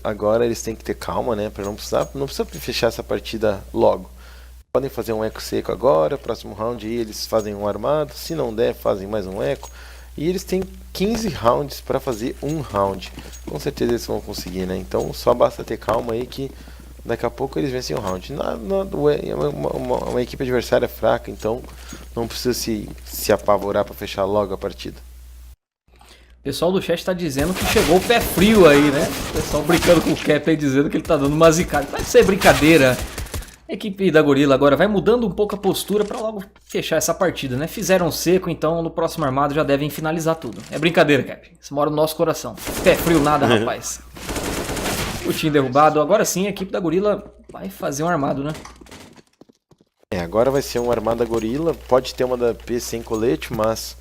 Agora eles têm que ter calma, né? Pra não precisa fechar essa partida logo. Podem fazer um eco seco agora, próximo round aí eles fazem um armado. Se não der, fazem mais um eco. E eles têm 15 rounds pra fazer um round. Com certeza eles vão conseguir, né? Então só basta ter calma aí que... daqui a pouco eles vencem o round. Uma equipe adversária fraca, então não precisa se apavorar para fechar logo a partida. O pessoal do chat está dizendo que chegou o pé frio aí, né? O pessoal brincando com o Cap aí, dizendo que ele tá dando uma zicada. Vai ser brincadeira. A equipe da Gorilla agora vai mudando um pouco a postura para logo fechar essa partida, né? Fizeram seco, então no próximo armado já devem finalizar tudo. É brincadeira, Cap. Isso mora no nosso coração. Pé frio nada, rapaz. O time derrubado. Agora sim, a equipe da Gorilla vai fazer um armado, né? É, agora vai ser um armado da Gorilla. Pode ter uma da P sem colete, mas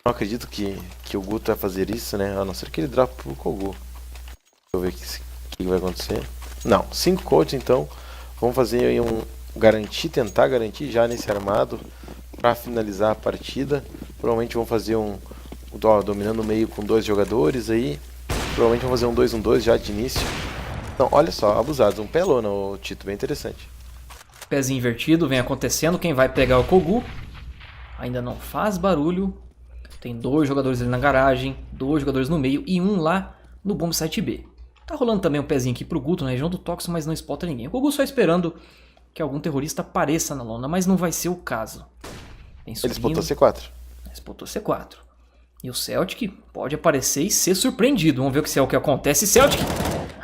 não acredito que o Guto vai fazer isso, né? A não ser que ele drop pro Kogu. Deixa eu ver o que vai acontecer. Não, 5 codes, então. Vamos fazer aí tentar garantir já nesse armado para finalizar a partida. Provavelmente vão fazer dominando o meio com 2 jogadores aí. Provavelmente vão fazer um 2-1-2 já de início. Não, olha só, abusados. Um pelona, o Tito, bem interessante. Pezinho invertido, vem acontecendo. Quem vai pegar é o Kogu. Ainda não faz barulho. Tem 2 jogadores ali na garagem, 2 jogadores no meio e um lá no bomb site B. Tá rolando também um pezinho aqui pro Guto na região do Toxo, mas não spota ninguém. O Kogu só esperando que algum terrorista apareça na lona, mas não vai ser o caso. Ele spotou C4. Spotou C4. E o Celtic pode aparecer e ser surpreendido. Vamos ver o que acontece. Celtic!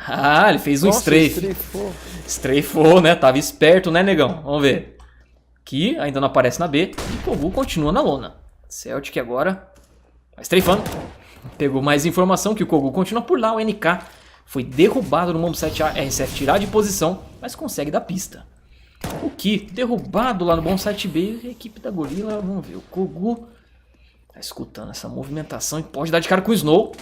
Ah, ele fez um strafe. Strafou, né? Tava esperto, né, negão? Vamos ver. Aqui, ainda não aparece na B. E o Kogu continua na lona. Celtic agora vai strafando. Pegou mais informação que o Kogu continua por lá. O NK foi derrubado no Mombo 7A. RCF tirar de posição, mas consegue dar pista. O Ki derrubado lá no Bomb Site B. A equipe da Gorilla, vamos ver. O Kogu tá escutando essa movimentação e pode dar de cara com o Snow.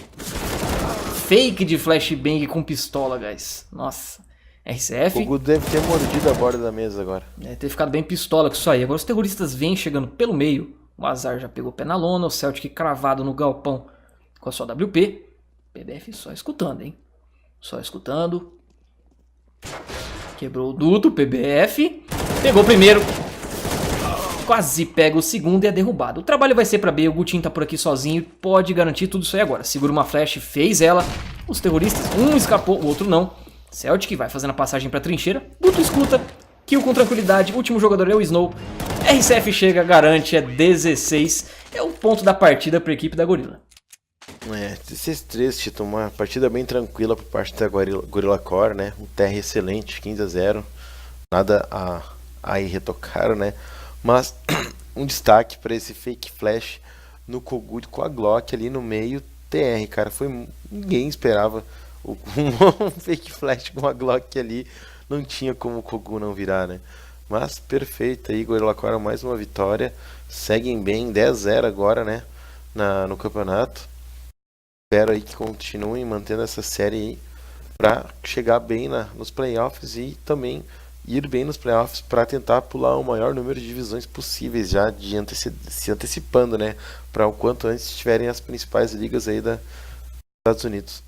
Fake de flashbang com pistola, guys. Nossa. RCF. O Kogu deve ter mordido a borda da mesa agora. Deve ter ficado bem pistola com isso aí. Agora os terroristas vêm chegando pelo meio. O Azar já pegou o pé na lona. O Celtic cravado no galpão com a sua WP. PBF só escutando, hein? Só escutando. Quebrou o duto. PBF. Pegou o primeiro. Quase pega o segundo e é derrubado. O trabalho vai ser pra B. O Gutinho tá por aqui sozinho e pode garantir tudo isso aí agora. Segura uma flash, fez ela. Os terroristas, um escapou, o outro não. Celtic vai fazendo a passagem pra trincheira. Guto escuta. Kill com tranquilidade. Último jogador é o Snow. RCF chega, garante, é 16. É o ponto da partida pra equipe da Gorilla. É, 16-3, Tito, uma partida bem tranquila por parte da Gorilla Core, né? Um TR excelente, 15-0. Nada a irretocar, né? Mas um destaque para esse fake flash no Kogu com a Glock ali no meio TR, cara. Ninguém esperava um fake flash com a Glock ali. Não tinha como o Kogu não virar, né? Mas perfeito aí, Gorilla Core, mais uma vitória. Seguem bem, 10-0 agora, né? No campeonato. Espero aí que continuem mantendo essa série aí para chegar bem nos playoffs e também ir bem nos playoffs para tentar pular o maior número de divisões possíveis, já se antecipando, né, para o quanto antes tiverem as principais ligas aí dos Estados Unidos.